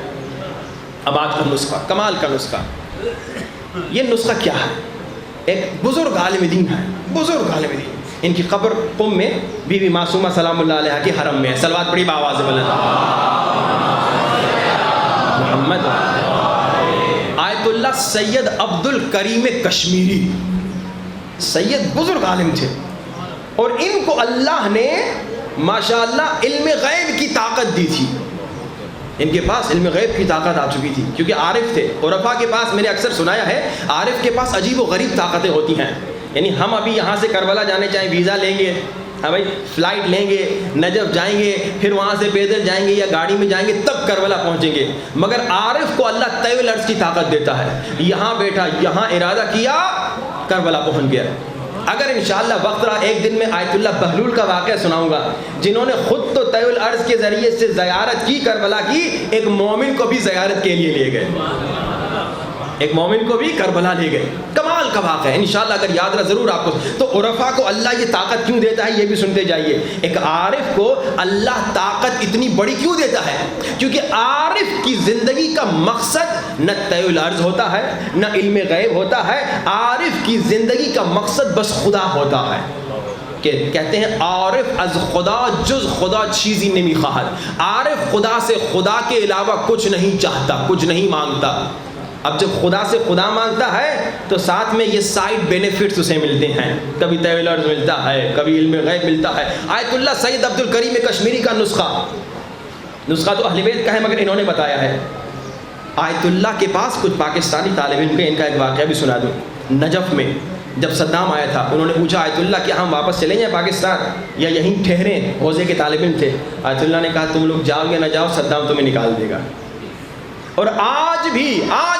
[SPEAKER 1] اب آج کا نسخہ، کمال کا نسخہ. یہ نسخہ کیا ہے؟ ایک بزرگ عالم دین ہے، بزرگ عالم دین. ان کی قبر قم میں بی بی معصومہ سلام اللہ علیہ کے حرم میں ہے. صلوات پڑھی بآواز بلند. محمد آیت اللہ سید عبد الکریم کشمیری، سید بزرگ عالم تھے، اور ان کو اللہ نے ماشاءاللہ علم غیب کی طاقت دی تھی. ان کے پاس علم غیب کی طاقت آ چکی تھی کیونکہ عارف تھے. عرفا کے پاس میں نے اکثر سنایا ہے عارف کے پاس عجیب و غریب طاقتیں ہوتی ہیں. یعنی ہم ابھی یہاں سے کربلا جانے چاہیں ویزا لیں گے، ہاں بھائی فلائٹ لیں گے، نجف جائیں گے، پھر وہاں سے پیدل جائیں گے یا گاڑی میں جائیں گے تب کربلا پہنچیں گے. مگر عارف کو اللہ طویل عرض کی طاقت دیتا ہے. یہاں بیٹھا، یہاں ارادہ کیا، کربلا پہنچ گیا. اگر انشاءاللہ وقت رہا ایک دن میں آیت اللہ بہلول کا واقعہ سناؤں گا جنہوں نے خود تو طویل عرض کے ذریعے سے زیارت کی کربلا کی، ایک مومن کو بھی زیارت کے لیے لے گئے، ایک مومن کو بھی کربلا لے گئے. کمال کا واقعہ ہے انشاءاللہ اگر یاد رہا ضرور آپ کو. تو عرفا کو اللہ یہ طاقت کیوں دیتا ہے یہ بھی سنتے جائیے. ایک عارف کو اللہ طاقت اتنی بڑی کیوں دیتا ہے؟ کیونکہ عارف کی زندگی کا مقصد نہ طویل عرض ہوتا ہے نہ علم غیب ہوتا ہے. عارف کی زندگی کا مقصد بس خدا ہوتا ہے. کہ کہتے ہیں عارف از خدا جز خدا چیزی نمی خواہد. عارف خدا سے خدا کے علاوہ کچھ نہیں چاہتا، کچھ نہیں مانگتا. اب جب خدا سے خدا مانگتا ہے تو ساتھ میں یہ سائڈ بینیفٹس اسے ملتے ہیں، کبھی طویل عرض ملتا ہے، کبھی علم غیب ملتا ہے. آیت اللہ سید عبد الکریم کشمیری کا نسخہ تو اہل بیت کا ہے مگر انہوں نے بتایا ہے. آیت اللہ کے پاس کچھ پاکستانی طالب علم کے ان کا ایک واقعہ بھی سنا دوں. نجف میں جب صدام آیا تھا انہوں نے پوچھا آیت اللہ کیا ہم واپس چلیں جائیں پاکستان یا یہیں ٹھہریں؟ حوزے کے طالب علم تھے. آیت اللہ نے کہا تم لوگ جاؤ یا نہ جاؤ صدام تمہیں نکال دے گا. اور آج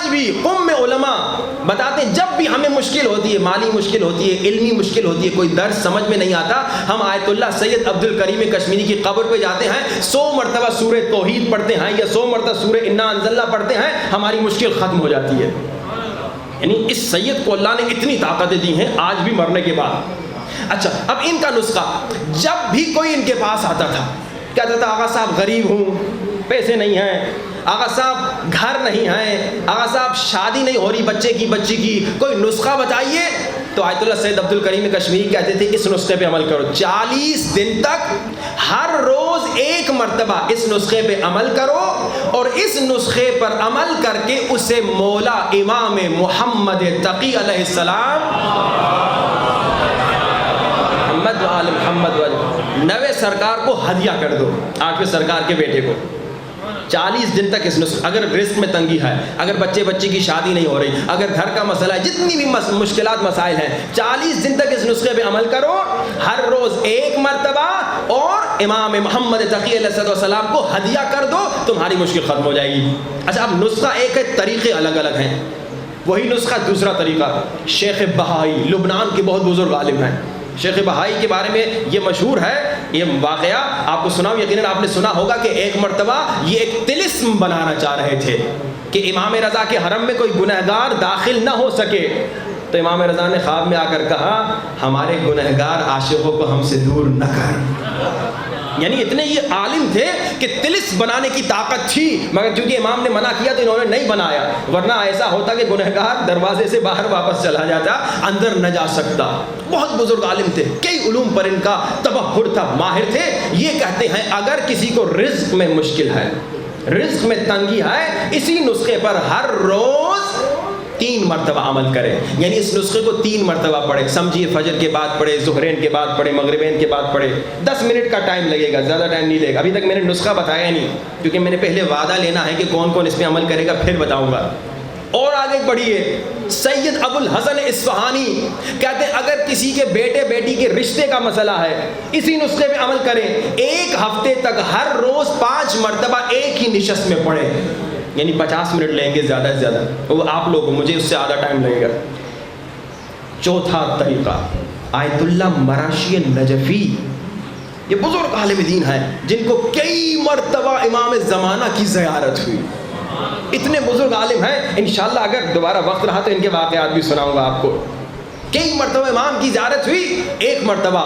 [SPEAKER 1] بھی قم علماء بتاتے ہیں جب بھی ہمیں مشکل ہوتی ہے، مالی مشکل ہوتی ہے، علمی مشکل ہوتی ہے، کوئی درس سمجھ میں نہیں آتا، ہم آیت اللہ سید عبد الکریم کشمیری کی قبر پہ جاتے ہیں، 100 مرتبہ سورہ توحید پڑھتے ہیں یا 100 مرتبہ سورہ انا انزلنا پڑھتے ہیں، ہماری مشکل ختم ہو جاتی ہے۔ یعنی اس سید کو اللہ نے اتنی طاقتیں دی ہیں آج بھی مرنے کے بعد۔ اچھا، اب ان کا نسخہ، جب بھی کوئی ان کے پاس آتا تھا کہتا تھا آقا صاحب غریب ہوں، پیسے نہیں ہیں، آقا صاحب گھر نہیں ہے، آقا صاحب شادی نہیں ہو رہی بچی کی، کوئی نسخہ بتائیے۔ تو آیت اللہ سید عبد الکریم کشمیری کہتے تھے اس نسخے پہ عمل کرو، 40 دن تک ہر روز 1 مرتبہ اس نسخے پہ عمل کرو، اور اس نسخے پر عمل کر کے اسے مولا امام محمد تقی علیہ السلام محمد نوے سرکار کو ہدیہ کر دو، 8ویں سرکار کے بیٹے کو۔ 40 دن تک اس نسخے، اگر رزق میں تنگی ہے، اگر بچی کی شادی نہیں ہو رہی، اگر گھر کا مسئلہ ہے، جتنی بھی مشکلات مسائل ہیں، 40 دن تک اس نسخے پہ عمل کرو، ہر روز 1 مرتبہ، اور امام محمد تقی علیہ السلام کو ہدیہ کر دو، تمہاری مشکل ختم ہو جائے گی۔ اچھا، اب نسخہ ایک ہے، طریقے الگ الگ ہیں۔ وہی نسخہ دوسرا طریقہ، شیخ بہائی لبنان کے بہت بزرگ عالم ہیں، شیخ بہائی کے بارے میں یہ مشہور ہے، یہ واقعہ آپ کو سناؤں، یقیناً آپ نے سنا ہوگا کہ ایک مرتبہ یہ ایک طلسم بنانا چاہ رہے تھے کہ امام رضا کے حرم میں کوئی گنہگار داخل نہ ہو سکے، تو امام رضا نے خواب میں آ کر کہا ہمارے گنہگار عاشقوں کو ہم سے دور نہ کر۔ یعنی اتنے یہ عالم تھے کہ طلسم بنانے کی طاقت تھی، مگر چونکہ امام نے منع کیا تو انہوں نے نہیں بنایا، ورنہ ایسا ہوتا کہ گنہگار دروازے سے باہر واپس چلا جاتا، اندر نہ جا سکتا۔ بہت بزرگ عالم تھے، کئی علوم پر ان کا تبحر تھا، ماہر تھے۔ یہ کہتے ہیں اگر کسی کو رزق میں مشکل ہے، رزق میں تنگی ہے، اسی نسخے پر ہر روز 3 مرتبہ عمل کرے، یعنی اس نسخے کو 3 مرتبہ پڑھے، سمجھیے فجر کے بعد پڑھے، ظہرین کے بعد پڑھے، مغربین کے بعد پڑھے، 10 منٹ کا ٹائم لگے گا، زیادہ ٹائم نہیں لگے گا۔ ابھی تک میں نے نسخہ بتایا نہیں، کیونکہ میں نے پہلے وعدہ لینا ہے کہ کون کون اس پہ عمل کرے گا، پھر بتاؤں گا۔ اور آگے بڑھیے، سید ابو الحسن اصفہانی کہتے ہیں اگر کسی کے بیٹے بیٹی کے رشتے کا مسئلہ ہے، اسی نسخے پہ عمل کریں، 1 ہفتے تک ہر روز 5 مرتبہ ایک ہی نشست میں پڑھیں، یعنی 50 منٹ لیں گے زیادہ سے زیادہ، وہ آپ لوگ، مجھے اس سے آدھا ٹائم لگے گا۔ چوتھا طریقہ، آیت اللہ مراشی نجفی، یہ بزرگ عالم دین ہیں جن کو کئی مرتبہ امام زمانہ کی زیارت ہوئی، اتنے بزرگ عالم ہیں، انشاءاللہ اگر دوبارہ وقت رہا تو ان کے واقعات بھی سناؤں گا آپ کو۔ کئی مرتبہ امام کی زیارت ہوئی، 1 مرتبہ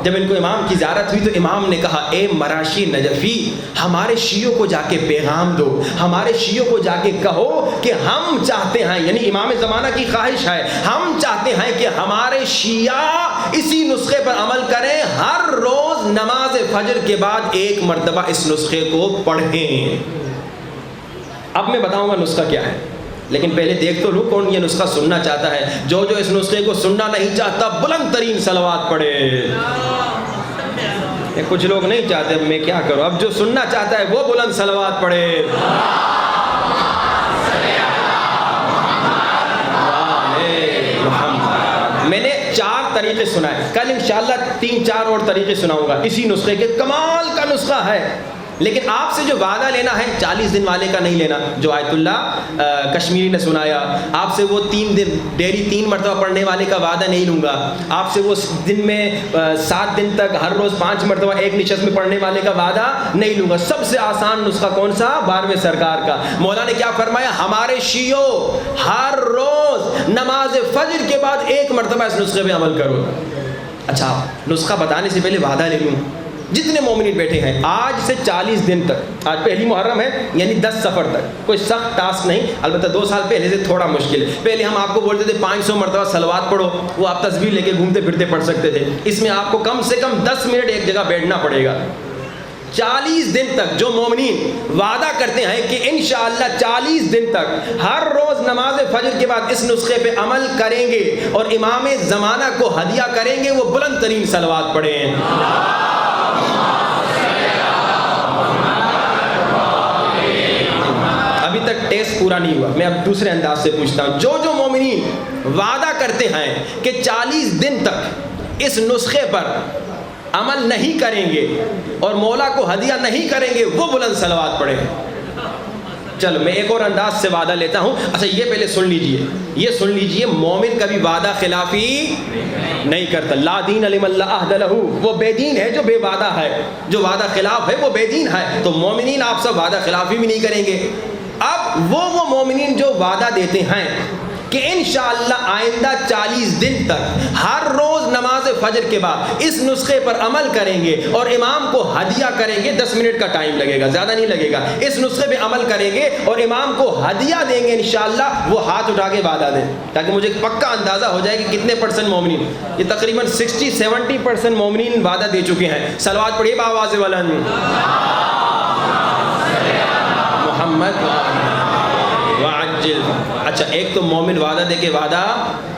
[SPEAKER 1] جب ان کو امام کی زیارت ہوئی تو امام نے کہا اے مراشی نجفی، ہمارے شیعوں کو جا کے پیغام دو، ہمارے شیعوں کو جا کے کہو کہ ہم چاہتے ہیں، یعنی امام زمانہ کی خواہش ہے، ہم چاہتے ہیں کہ ہمارے شیعہ اسی نسخے پر عمل کریں، ہر روز نماز فجر کے بعد 1 مرتبہ اس نسخے کو پڑھیں۔ اب میں بتاؤں گا نسخہ کیا ہے، لیکن پہلے دیکھ تو لوں کون یہ نسخہ سننا چاہتا ہے۔ جو اس نسخے کو سننا نہیں چاہتا بلند ترین صلوات پڑھے۔ کچھ لوگ نہیں چاہتے، اب میں کیا کروں، اب جو سننا چاہتا ہے وہ بلند صلوات پڑھے۔ میں نے 4 طریقے سنائے، کل انشاءاللہ 3-4 اور طریقے سناؤں گا، اسی نسخے کے، کمال کا نسخہ ہے۔ لیکن آپ سے جو وعدہ لینا ہے 40 دن والے کا نہیں لینا، جو آیت اللہ کشمیری نے سنایا، آپ سے وہ 3 دن ڈیلی 3 مرتبہ پڑھنے والے کا وعدہ نہیں لوں گا، آپ سے وہ دن میں 7 دن تک ہر روز 5 مرتبہ ایک نشست میں پڑھنے والے کا وعدہ نہیں لوں گا۔ سب سے آسان نسخہ کون سا؟ 12ویں سرکار کا۔ مولا نے کیا فرمایا؟ ہمارے شیعوں ہر روز نماز فجر کے بعد 1 مرتبہ اس نسخے پہ عمل کرو۔ اچھا، نسخہ بتانے سے پہلے وعدہ لے لوں، جتنے مومنین بیٹھے ہیں آج سے 40 دن تک، آج پہلی محرم ہے یعنی 10 سفر تک، کوئی سخت ٹاسک نہیں، البتہ 2 سال پہلے سے تھوڑا مشکل ہے۔ پہلے ہم آپ کو بولتے تھے 500 مرتبہ صلوات پڑھو، وہ آپ تصویر لے کے گھومتے پھرتے پڑھ سکتے تھے، اس میں آپ کو کم سے کم 10 منٹ ایک جگہ بیٹھنا پڑے گا۔ 40 دن تک جو مومنین وعدہ کرتے ہیں کہ انشاءاللہ 40 دن تک ہر روز نماز فجر کے بعد اس نسخے پہ عمل کریں گے اور امام زمانہ کو ہدیہ کریں گے، وہ بلند ترین صلوات پڑھیں۔ ابھی تک ٹیسٹ پورا نہیں ہوا، میں اب دوسرے انداز سے پوچھتا ہوں، جو مومنین وعدہ کرتے ہیں کہ 40 دن تک اس نسخے پر عمل نہیں کریں گے اور مولا کو ہدیہ نہیں کریں گے، وہ بلند صلوات پڑھیں۔ چلو میں ایک اور انداز سے وعدہ لیتا ہوں. اچھا یہ پہلے سن لیجئے, یہ سن لیجئے, مومن کبھی وعدہ خلافی نہیں کرتا. لا دین لمن لا عہد لہ, وہ بے دین ہے جو بے وعدہ ہے, جو وعدہ خلاف ہے وہ بے دین ہے. تو مومنین آپ سب وعدہ خلافی بھی نہیں کریں گے. اب وہ مومنین جو وعدہ دیتے ہیں کہ انشاءاللہ آئندہ 40 دن تک ہر روز نماز فجر کے بعد اس نسخے پر عمل کریں گے اور امام کو ہدیہ کریں گے, 10 منٹ کا ٹائم لگے گا, زیادہ نہیں لگے گا, اس نسخے پہ عمل کریں گے اور امام کو ہدیہ دیں گے انشاءاللہ, وہ ہاتھ اٹھا کے وعدہ دیں تاکہ مجھے پکا اندازہ ہو جائے کہ کتنے پرسنٹ مومنین. یہ تقریباً 60-70% مومنین وعدہ دے چکے ہیں. صلوات پڑھیے بآواز بلند محمد وعجل. اچھا ایک تو مومن وعدہ دے کے وعدہ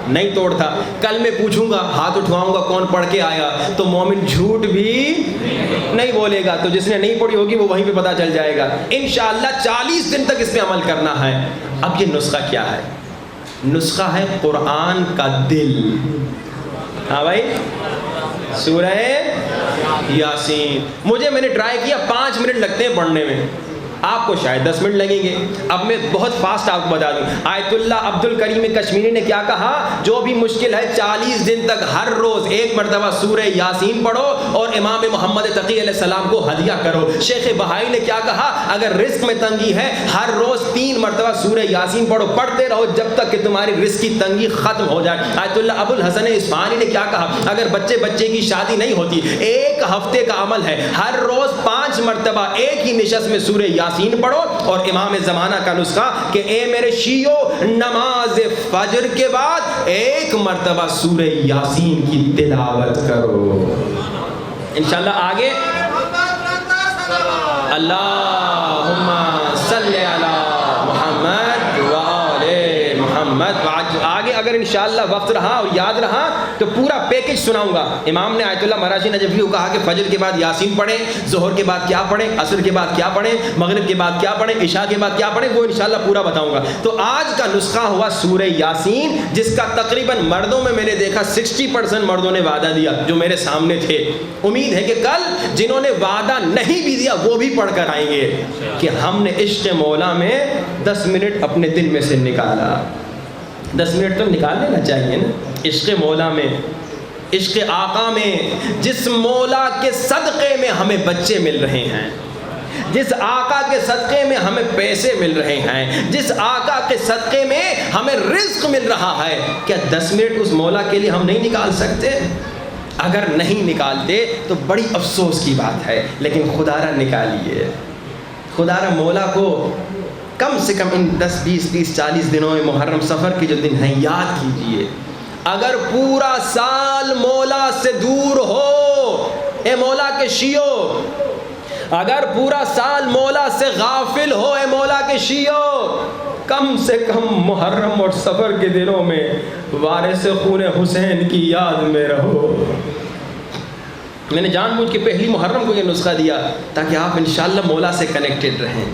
[SPEAKER 1] نہیں توڑتا. کل میں پوچھوں گا, ہاتھ اٹھواؤں گا کون پڑھ کے آیا, تو مومن جھوٹ بھی نہیں بولے گا, تو جس نے نہیں پڑھی ہوگی وہ وہیں پہ پتہ چل جائے گا. انشاءاللہ 40 دن تک اس پہ عمل کرنا ہے. اب یہ نسخہ کیا ہے؟ نسخہ ہے قرآن کا دل. ہاں بھائی, سورہ یاسین. میں نے ٹرائی کیا, 5 منٹ لگتے ہیں پڑھنے میں, آپ کو شاید 10 منٹ لگیں گے. اب میں بہت فاسٹ آپ کو بتا دوں, آیت اللہ عبد الکریم کشمیری نے کیا کہا, جو بھی مشکل ہے 40 دن تک ہر روز ایک مرتبہ سورہ یاسین پڑھو اور امام محمد تقی علیہ السلام کو ہدیہ کرو. شیخ بہائی نے کیا کہا, اگر رزق میں تنگی ہے ہر روز 3 مرتبہ سورہ یاسین پڑھو, پڑھتے رہو جب تک کہ تمہاری رزق کی تنگی ختم ہو جائے. آیت اللہ ابو الحسن اصفہانی نے کیا کہا, اگر بچے کی شادی نہیں ہوتی, 1 ہفتے کا عمل ہے, ہر روز 5 مرتبہ ایک ہی نشست میں سورہ یاسین پڑھو. اور امام زمانہ کا نسخہ کہ اے میرے شیعو, نماز فجر کے بعد 1 مرتبہ سورہ یاسین کی تلاوت کرو. انشاءاللہ آگے اللہم صلی علی محمد وآل محمد. آگے اگر انشاءاللہ وقت رہا اور یاد رہا تو پورا پیکج سناؤں گا. امام نے آیت اللہ مراجی نجفی کو کہا کہ فجر کے بعد یاسین پڑھیں, ظہر کے بعد کیا پڑھیں, عصر کے بعد کیا پڑھیں, مغرب کے بعد کیا پڑھیں, عشاء کے بعد کیا پڑھیں, وہ انشاءاللہ پورا بتاؤں گا. تو آج کا نسخہ ہوا سورہ یاسین, جس کا تقریباً مردوں میں نے دیکھا 60% مردوں نے وعدہ دیا جو میرے سامنے تھے. امید ہے کہ کل جنہوں نے وعدہ نہیں بھی دیا وہ بھی پڑھ کر آئیں گے کہ ہم نے عشق مولا میں 10 منٹ اپنے دل میں سے نکالا. 10 منٹ تو نکال لینا چاہیے نا عشق مولا میں, عشق آقا میں, جس مولا کے صدقے میں ہمیں بچے مل رہے ہیں, جس آقا کے صدقے میں ہمیں پیسے مل رہے ہیں, جس آقا کے صدقے میں ہمیں رزق مل رہا ہے. کیا 10 منٹ اس مولا کے لیے ہم نہیں نکال سکتے؟ اگر نہیں نکالتے تو بڑی افسوس کی بات ہے, لیکن خدا را نکالیے. خدا را مولا کو کم سے کم ان 10 20 30 40 دنوں میں, محرم سفر کے جو دن ہیں, یاد کیجئے. اگر پورا سال مولا سے دور ہو, اے مولا کے شیعو, اگر پورا سال مولا سے غافل ہو, اے مولا کے شیعو, کم سے کم محرم اور سفر کے دنوں میں وارث خون حسین کی یاد میں رہو. میں نے جان بوجھ کے پہلی محرم کو یہ نسخہ دیا تاکہ آپ انشاءاللہ مولا سے کنیکٹڈ رہیں.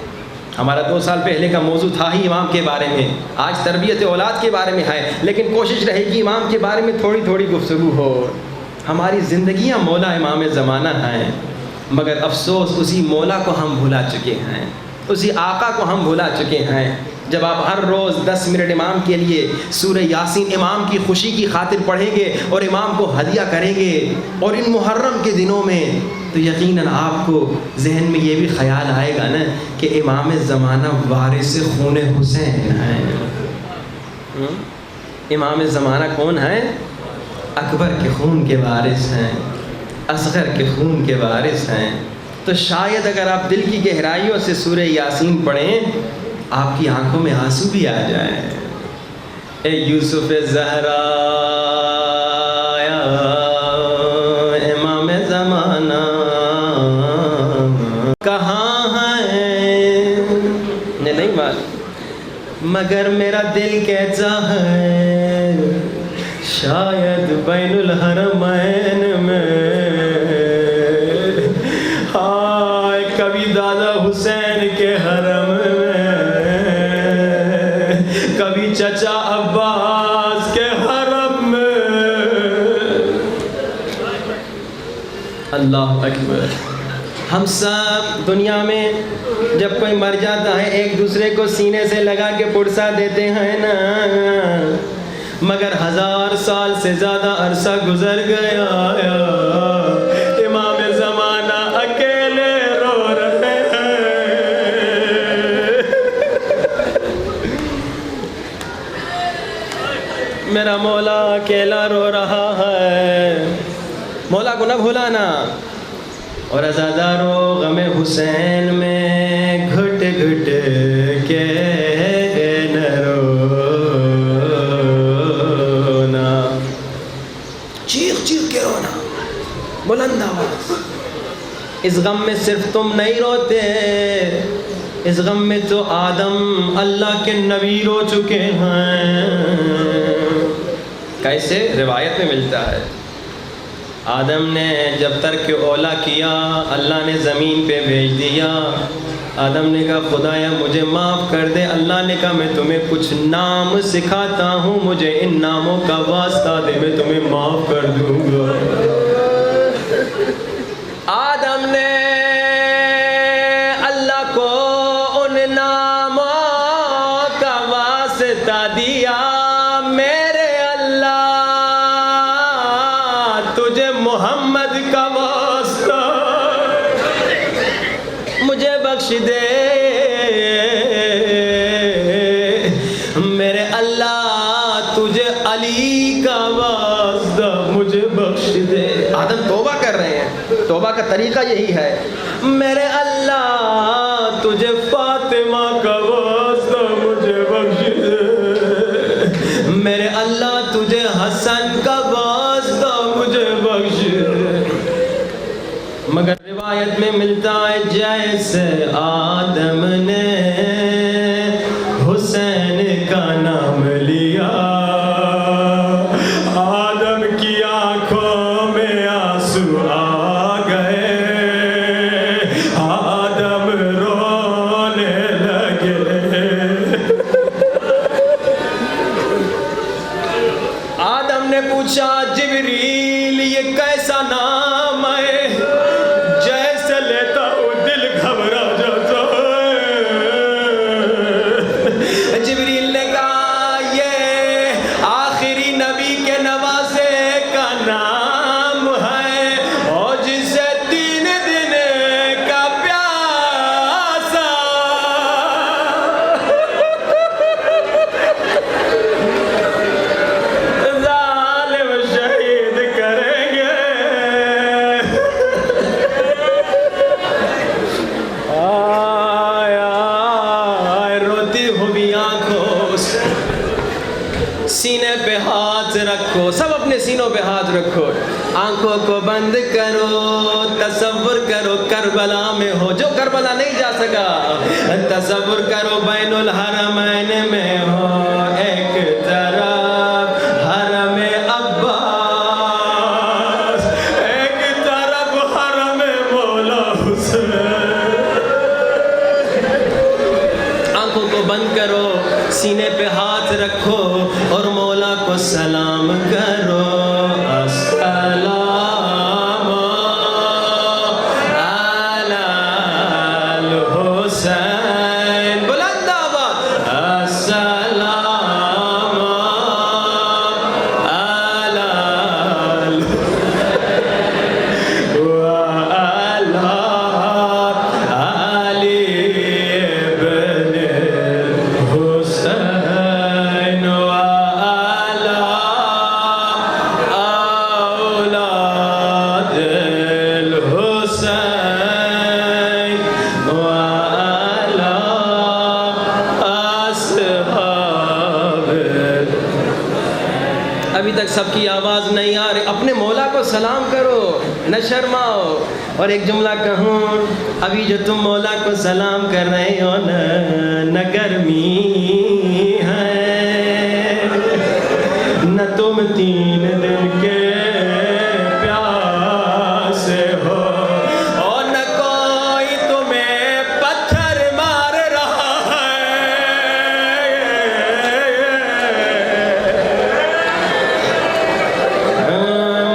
[SPEAKER 1] ہمارا 2 سال پہلے کا موضوع تھا ہی امام کے بارے میں, آج تربیت اولاد کے بارے میں ہے, لیکن کوشش رہے گی امام کے بارے میں تھوڑی تھوڑی گفتگو ہو. ہماری زندگیاں مولا امام زمانہ ہیں, مگر افسوس اسی مولا کو ہم بھلا چکے ہیں, اسی آقا کو ہم بھلا چکے ہیں. جب آپ ہر روز 10 منٹ امام کے لیے سورہ یاسین امام کی خوشی کی خاطر پڑھیں گے اور امام کو ہدیہ کریں گے, اور ان محرم کے دنوں میں, تو یقیناً آپ کو ذہن میں یہ بھی خیال آئے گا نا کہ امام زمانہ وارث خون حسین ہیں. امام زمانہ کون ہیں؟ اکبر کے خون کے وارث ہیں, اصغر کے خون کے وارث ہیں. تو شاید اگر آپ دل کی گہرائیوں سے سورہ یاسین پڑھیں, آپ کی آنکھوں میں آنسو بھی آ جائیں. اے یوسف زہرا امام زمانہ کہاں ہے, نہیں معلوم, مگر میرا دل کہتا ہے شاید بین الحرمین میں. ہائے کبھی دادا حسین کے حرم میں, کبھی چچا عباس کے حرم میں. اللہ اکبر. ہم سب دنیا میں جب کوئی مر جاتا ہے ایک دوسرے کو سینے سے لگا کے پرسا دیتے ہیں نا، مگر 1000 سال سے زیادہ عرصہ گزر گیا، امام زمانہ اکیلے رو رہے ہیں۔ میرا مولا اکیلا رو رہا ہے، مولا کو نہ بھولانا۔ اور عزادارو غم حسین میں گھٹ گھٹ کے نہ رونا، چیخ چیخ کے رونا بلند آواز۔ اس غم میں صرف تم نہیں روتے، اس غم میں تو آدم اللہ کے نبی رو چکے ہیں۔ کیسے؟ روایت میں ملتا ہے آدم نے جب ترک اولا کیا اللہ نے زمین پہ بھیج دیا۔ آدم نے کہا خدایا مجھے معاف کر دے۔ اللہ نے کہا میں تمہیں کچھ نام سکھاتا ہوں، مجھے ان ناموں کا واسطہ دے، میں تمہیں معاف کر دوں گا۔ آدم نے اللہ کو ان ناموں کا واسطہ دیا، میرے اللہ تجھے محمد کا واسطہ مجھے بخش دے، میرے اللہ تجھے علی کا واسطہ مجھے بخش دے۔ آدم توبہ کر رہے ہیں، توبہ کا طریقہ یہی ہے، میرے اللہ تجھے فاطمہ کا واسطہ مجھے بخش دے، میرے اللہ تجھے حسن کا واسطہ مجھے بخش دے۔ مگر روایت میں ملتا ہے جیسے آدم نے حسین کا نام لیا، آدم کی آنکھوں میں آنسو آ گئے، آدم رونے لگے۔ آدم نے پوچھا جبریل یہ کیسا نام ہے، جیسے لیتا ہوں دل گھبرا جاتا ہے۔ جبریل نے کہا یہ آخری نبی کے نواسے کا نام ہے، اور جسے 3 دن کا پیاسا ظالم شہید کریں گے۔ روتی ہوئی آنکھوں سے سینے پہ ہاتھ رکھو، سب اپنے سینوں پہ ہاتھ رکھو، آنکھوں کو بند کرو، تصور کرو کربلا میں ہو، جو کربلا نہیں جا سکا تصور کرو بین الحرمین میں ہو، ایک طرف حرم عباس، ایک طرف حرم مولا حسین۔ آنکھوں کو بند کرو، سینے پہ ہاتھ رکھو اور مولا کو سلام کرو، السلام علی الحسین، بلند آواز، السلام علی وعلی علی ابن حسین وعلی اولاد الحسین وعلی اصحاب۔ ابھی تک سب کی آواز نہیں آ رہی، اپنے مولا کو سلام کرو، نہ شرماؤ۔ اور ایک جملہ کہوں، ابھی جو تم مولا کو سلام کر رہے ہو نہ گرمی ہے، نہ تم 3 دن کے پیاسے ہو، اور نہ کوئی تمہیں پتھر مار رہا ہے،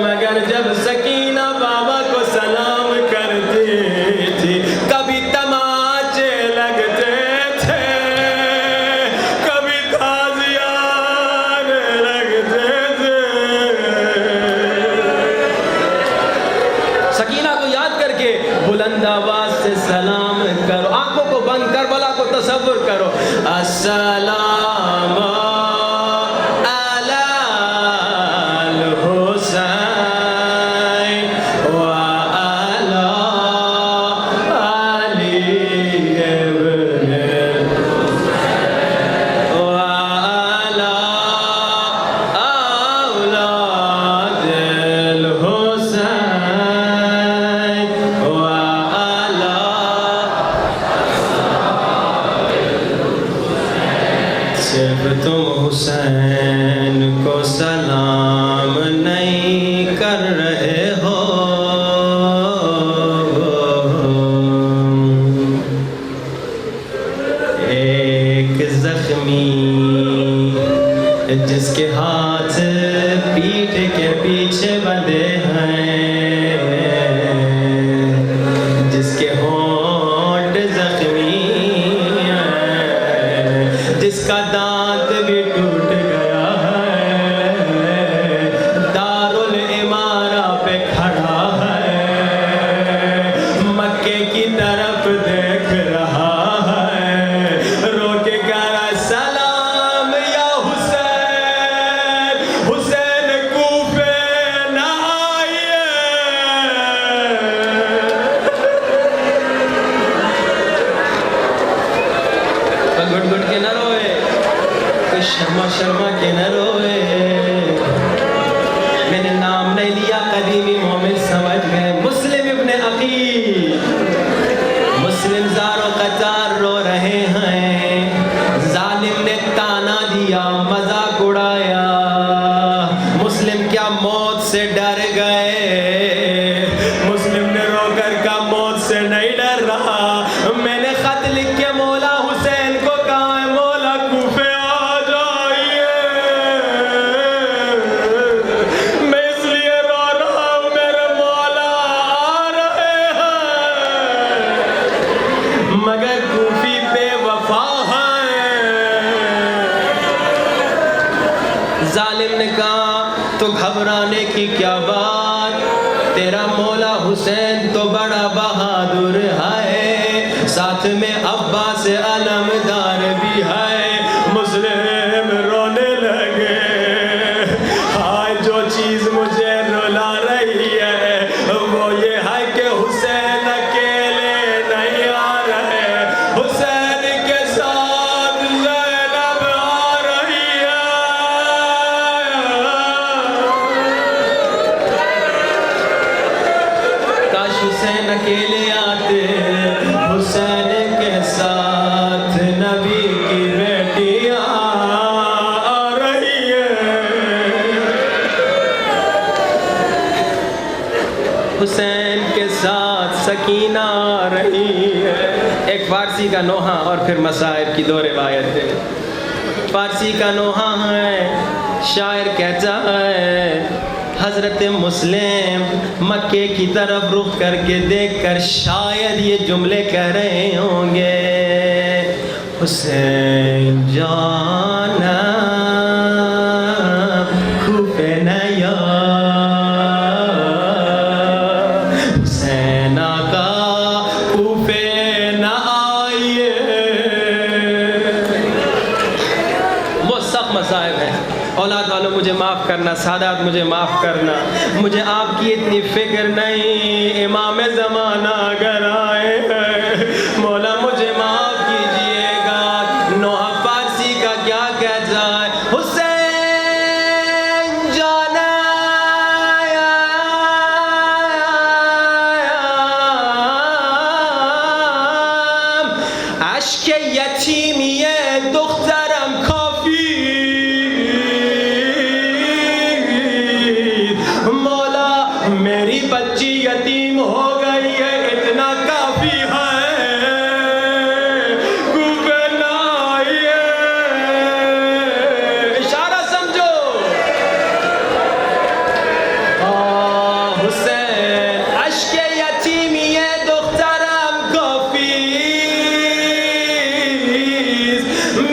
[SPEAKER 1] مگر جب سکینہ بابا کو سلام کرتی تھی، کبھی تماچے کربلا کو تصور کرو. السلام علی الحسین وعلی علی ابن وعلی اولاد الحسین وعلی. صرف تم حسین کو سلام نہیں کر رہے ہو. ایک زخمی جس کے ہاتھ پیٹھ کے پیچھے بندھے ہیں، جس کے ہونٹ زخمی ہیں، جس کا دانت بھی ٹوٹ گیا ہے، دارالعمارہ پہ کھڑا ہے، مکے کی طرف دیکھ رہا ہے، رو کے کہہ رہا ہے سلام یا حسین، حسین کوفے نہ آئیے. گھٹ گھٹ کے نہ روئے، کوئی شرما شرما کے نہ روئے. میں نے نام نہیں لیا، قدیمی مومن سمجھ گئے. مسلم ابن عقیل، مسلم زار و قطار رو رہے ہیں. ظالم نے تانا دیا، مذاق اڑایا. مسلم کیا موت سے ڈر گئے؟ مسلم نے رو کر کا موت سے نہیں ڈر رہا. میں نے خط لکھ کے مولا حسین کو کہا ہے مولا کوفے آ جائیے. میں اس لیے رو رہا ہوں میرے مولا آ رہے ہیں، مگر کوفی بے وفا ہیں. ظالم نے کہا تو گھبرانے کی کیا بات، تیرا مولا حسین تو بڑا بہادر ہے، ساتھ میں عباس علمدار بھی ہے. مسلم رونے لگے، ہائے جو چیز مجھے رلا رہی ہے وہ یہ ہے کہ حسین اکیلے نہیں آ رہے، حسین کے ساتھ زینب آ رہی ہے. کاش حسین اکیلے آتے، حسین کے ساتھ نبی کی بیٹیاں آ رہی ہیں. حسین کے ساتھ سکینہ آ رہی ہے. ایک فارسی کا نوحہ اور پھر مصائب کی دو روایتیں. فارسی کا نوحہ ہے، شاعر کہتا ہے حضرت مسلم مکے کی طرف رخ کر کے دیکھ کر شاید یہ جملے کہہ رہے ہوں گے حسین جانا کوفے نہ یا حسین آقا کوفے نہ آئیے. وہ سخت مصائب ہیں. اولاد والوں مجھے معاف کرنا، سادات مجھے معاف کرنا، مجھے آپ کی اتنی فکر نہیں. امام زمانہ اگر آئے ہیں مولا مجھے معاف کیجئے گا. نوحہ فارسی کا کیا کہتا ہے؟ حسین جانا اشک یتیمی دخترم کافی، مولا میری بچی یتیم ہو گئی ہے، اتنا کافی ہے. کوفے نہ آئیے. اشارہ سمجھو. حسین اشک یتیمی دخترم کافی،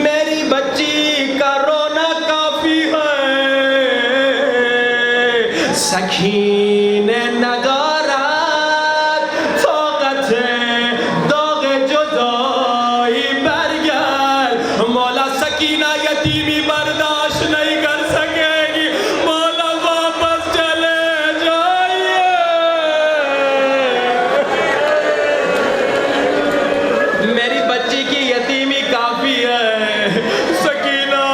[SPEAKER 1] میری بچی کا رونا کافی ہے. سکین نگارت طاقت داغ جدائی یتیمی برداشت نہیں کر سکے گی، مولا واپس چلے جائیے۔ میری بچی کی یتیمی کافی ہے، سکینہ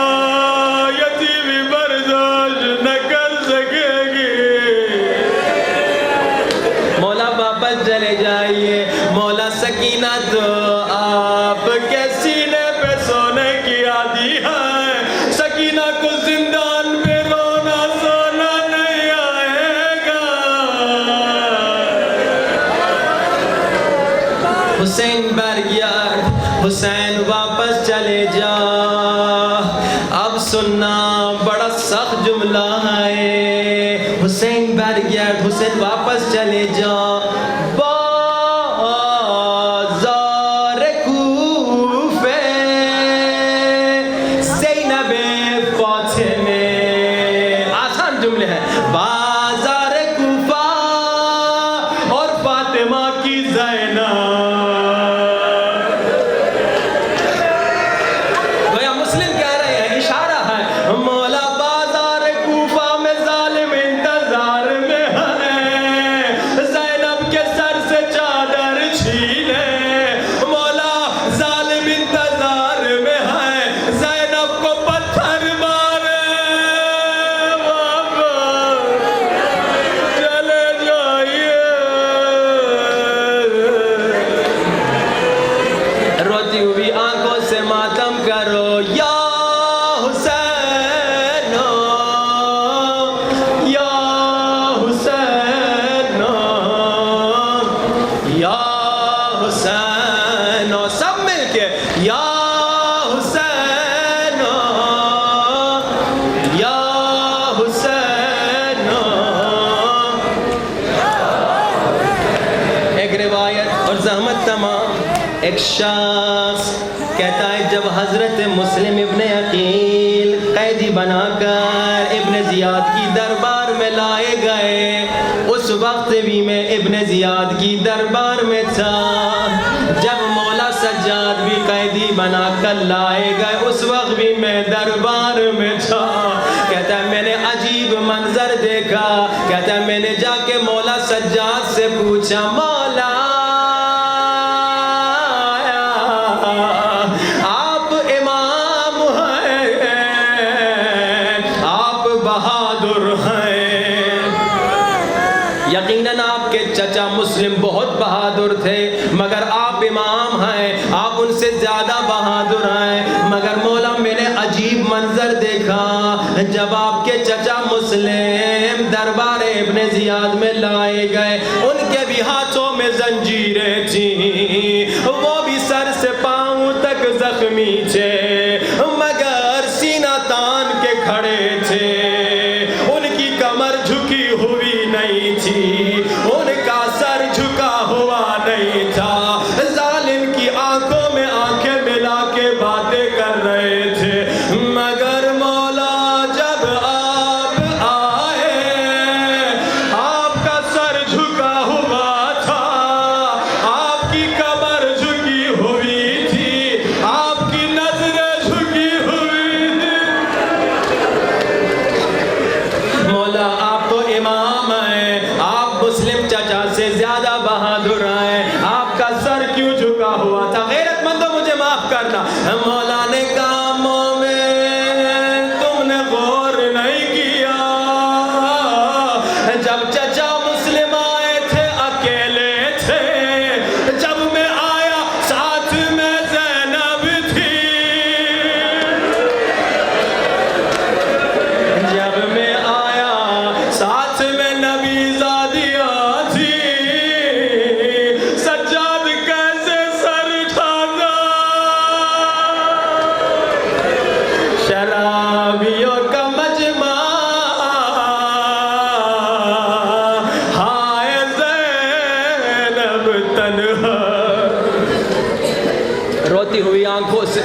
[SPEAKER 1] یتیمی برداشت نہ کر سکے گی، مولا واپس چلے جائیے۔ مولا سکینہ تو آپ کے سینے پہ سونے کی عادی ہے، سکینہ کو زندان پہ رونا سونا نہیں آئے گا۔ حسین بیریارڈ، حسین واپس چلے جا۔ اب سننا بڑا سخت جملہ ہے، حسین بیریارڈ، حسین واپس چلے جا۔ ایک شخص کہتا ہے جب حضرت مسلم ابن عقیل قیدی بنا کر ابن زیاد کی دربار میں لائے گئے، اس وقت بھی میں ابن زیاد کی دربار میں تھا۔ جب مولا سجاد بھی قیدی بنا کر لائے گئے، اس وقت بھی میں دربار میں تھا۔ کہتا ہے میں نے عجیب منظر دیکھا، کہتا ہے میں نے جا کے مولا سجاد سے پوچھا، مولا چچا مسلم بہت بہادر تھے، مگر آپ امام ہیں، آپ ان سے زیادہ بہادر ہیں، مگر مولا میں نے عجیب منظر دیکھا جب آپ کے چچا مسلم دربار ابن زیاد میں لائے گئے، ان کے بھی ہاتھوں میں زنجیریں تھیں، وہ بھی سر سے پاؤں تک زخمی تھے، مگر سینہ تان کے کھڑے تھے، ان کی کمر جھکی ہوئی نہیں تھی، ان کا سر جھکا ہوا نہیں تھا، ظالم کی آنکھوں میں آنکھیں ملا کے باتیں کر رہے تھے، مگر مولا جب آپ آئے، آپ کا سر جھکا ہوا تھا، آپ کی کمر جھکی ہوئی تھی، آپ کی نظریں جھکی ہوئی تھی۔ مولا آپ تو امام ہیں، آپ مسلم چچا سے زیادہ بہادر ہیں، آپ کا سر کیوں جھکا ہوا تھا؟ غیرت مندو مجھے معاف کرنا۔ مولا نے کہا مومن تم نے غور نہیں کیا، جب چچا مسلم آئے تھے اکیلے تھے، جب میں آیا ساتھ میں زینب تھی، جب میں آیا ساتھ میں نبی زادیہ تھی، سجاد کیسے سر اٹھاتا، شرابیوں کا مجمع، ہائے زینب تنہا، روتی ہوئی آنکھوں سے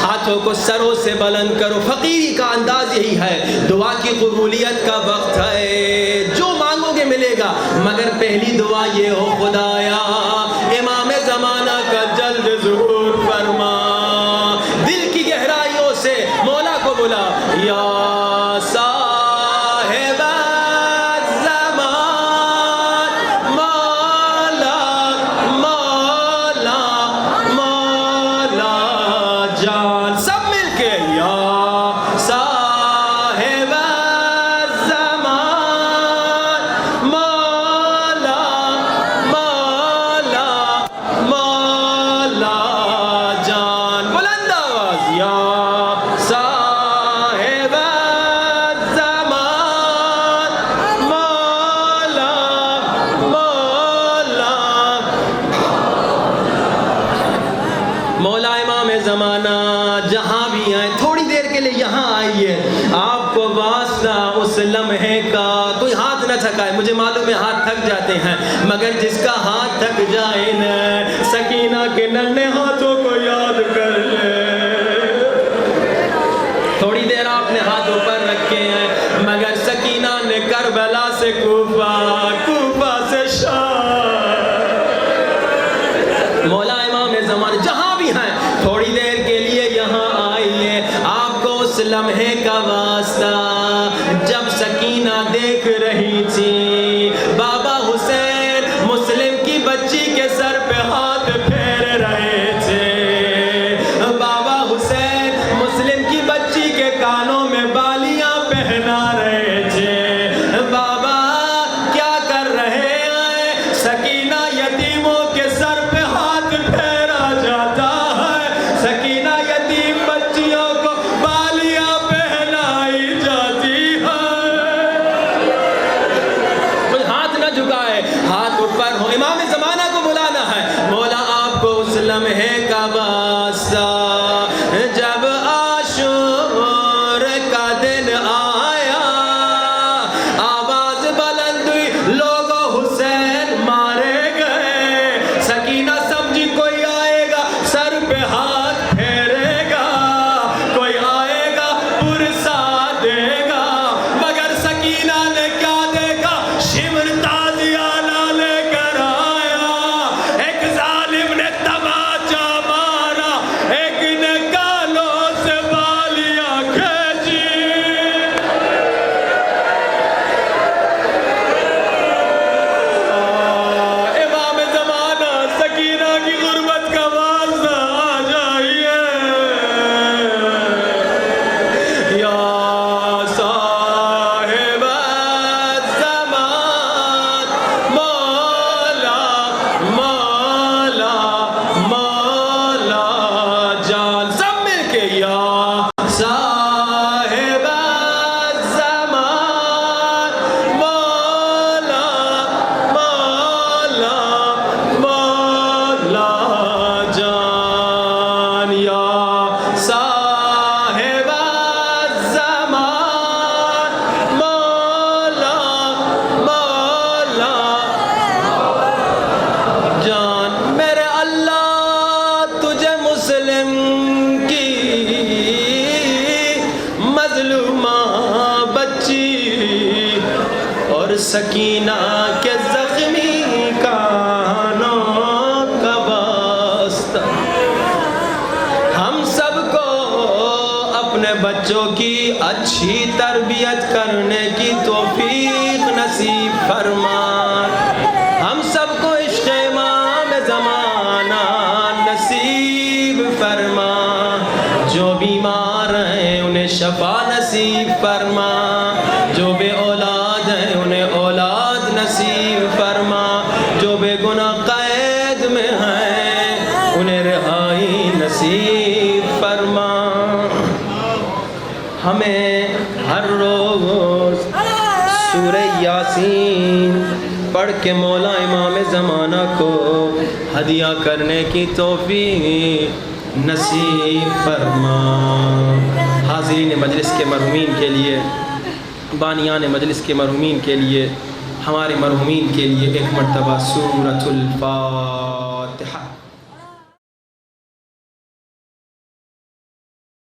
[SPEAKER 1] ہاتھوں کو سروں سے بلند کرو۔ فقیری کا انداز یہی ہے، دعا کی قبولیت کا وقت ہے، جو مانگو گے ملے گا، مگر پہلی دعا یہ ہو خدایا امام زمانہ کا جلد ظہور فرما، دل کی گہرائیوں سے مولا کو امام زمانہ جہاں بھی آئے تھوڑی دیر کے لیے یہاں آئیے، آپ کو واسطہ اس لمحے کا، کوئی ہاتھ نہ تھکائے، مجھے معلوم ہے ہاتھ تھک جاتے ہیں، مگر جس کا ہاتھ تھک جائے نا سکینہ کے ننھے ہاتھوں کو یاد کر لے۔ تھوڑی دیر آپ نے ہاتھ اوپر رکھے ہیں، مگر سکینہ نے کربلا سے کوفہ، کوفہ سے شام، مولا امام زمان جہاں بھی ہیں تھوڑی دیر کے لیے یہاں آئیے، آپ کو اس لمحے کا واسطہ جب سکینہ دیکھ رہی تھی بابا حسین مسلم کی بچی کے سر پہ ہاتھ پھیر رہے تھے، بابا حسین مسلم کی بچی کے کانوں میں بالیاں پہنا رہے تھے، بابا کیا کر رہے ہیں؟ سکینہ یتیموں کے سر پہ ہاتھ پھیرا جاتا ہے، سکینہ یتیم بچیوں کو بالیاں پہنائی جاتی ہے، کوئی ہاتھ نہ جھکائے، ہاتھ اوپر ہو، امام زمانہ کو بلانا ہے، مولا آپ کو اس لمحے کا واسطہ جب عاشور کا دن آیا، آواز بلند ہوئی لوگو حسین مارے گئے، سکینہ سمجھی کوئی آئے گا سر پہ ہاتھ پھیرے گا، کوئی آئے گا پرسا دے گا، مگر سکینہ نے کیا دیکھا؟ شمر تازیانہ لے کر آیا، ایک ظالم نے تماچا مارا، ایک نے گالوں سے بالیاں کھینچی، امام زمانہ سکینہ کی غربت کا واسطہ آ جائیے، یا صاحب الزمان مولا مولا مولا جان، سب مل کے یا صاحب الزمان مولا مولا مولا جان، یا صاحب الزمان مولا مولا جان، میرے اللہ تجھے مسلم کی مظلومہ بچی اور سکینہ کے زخمی کانوں کا واسطہ، ہم سب کو اپنے بچوں کی اچھی تربیت کرنے کی توفیق نصیب فرما، ہم سب کو عشق امام زمانہ نصیب فرما، جو بیمار ہیں انہیں شفا نصیب فرما، جو بے اولاد ہیں انہیں اولاد نصیب فرما، جو بے گناہ قید میں ہیں انہیں رہائی نصیب فرما، ہمیں ہر روز سورہ یاسین پڑھ کے مولا امام زمانہ کو ہدیہ کرنے کی توفیق نصیب فرما۔ حاضرین مجلس کے مرحومین کے لیے، بانیان مجلس کے مرحومین کے لیے، ہمارے مرحومین کے لیے ایک مرتبہ سورۃ الفاتحہ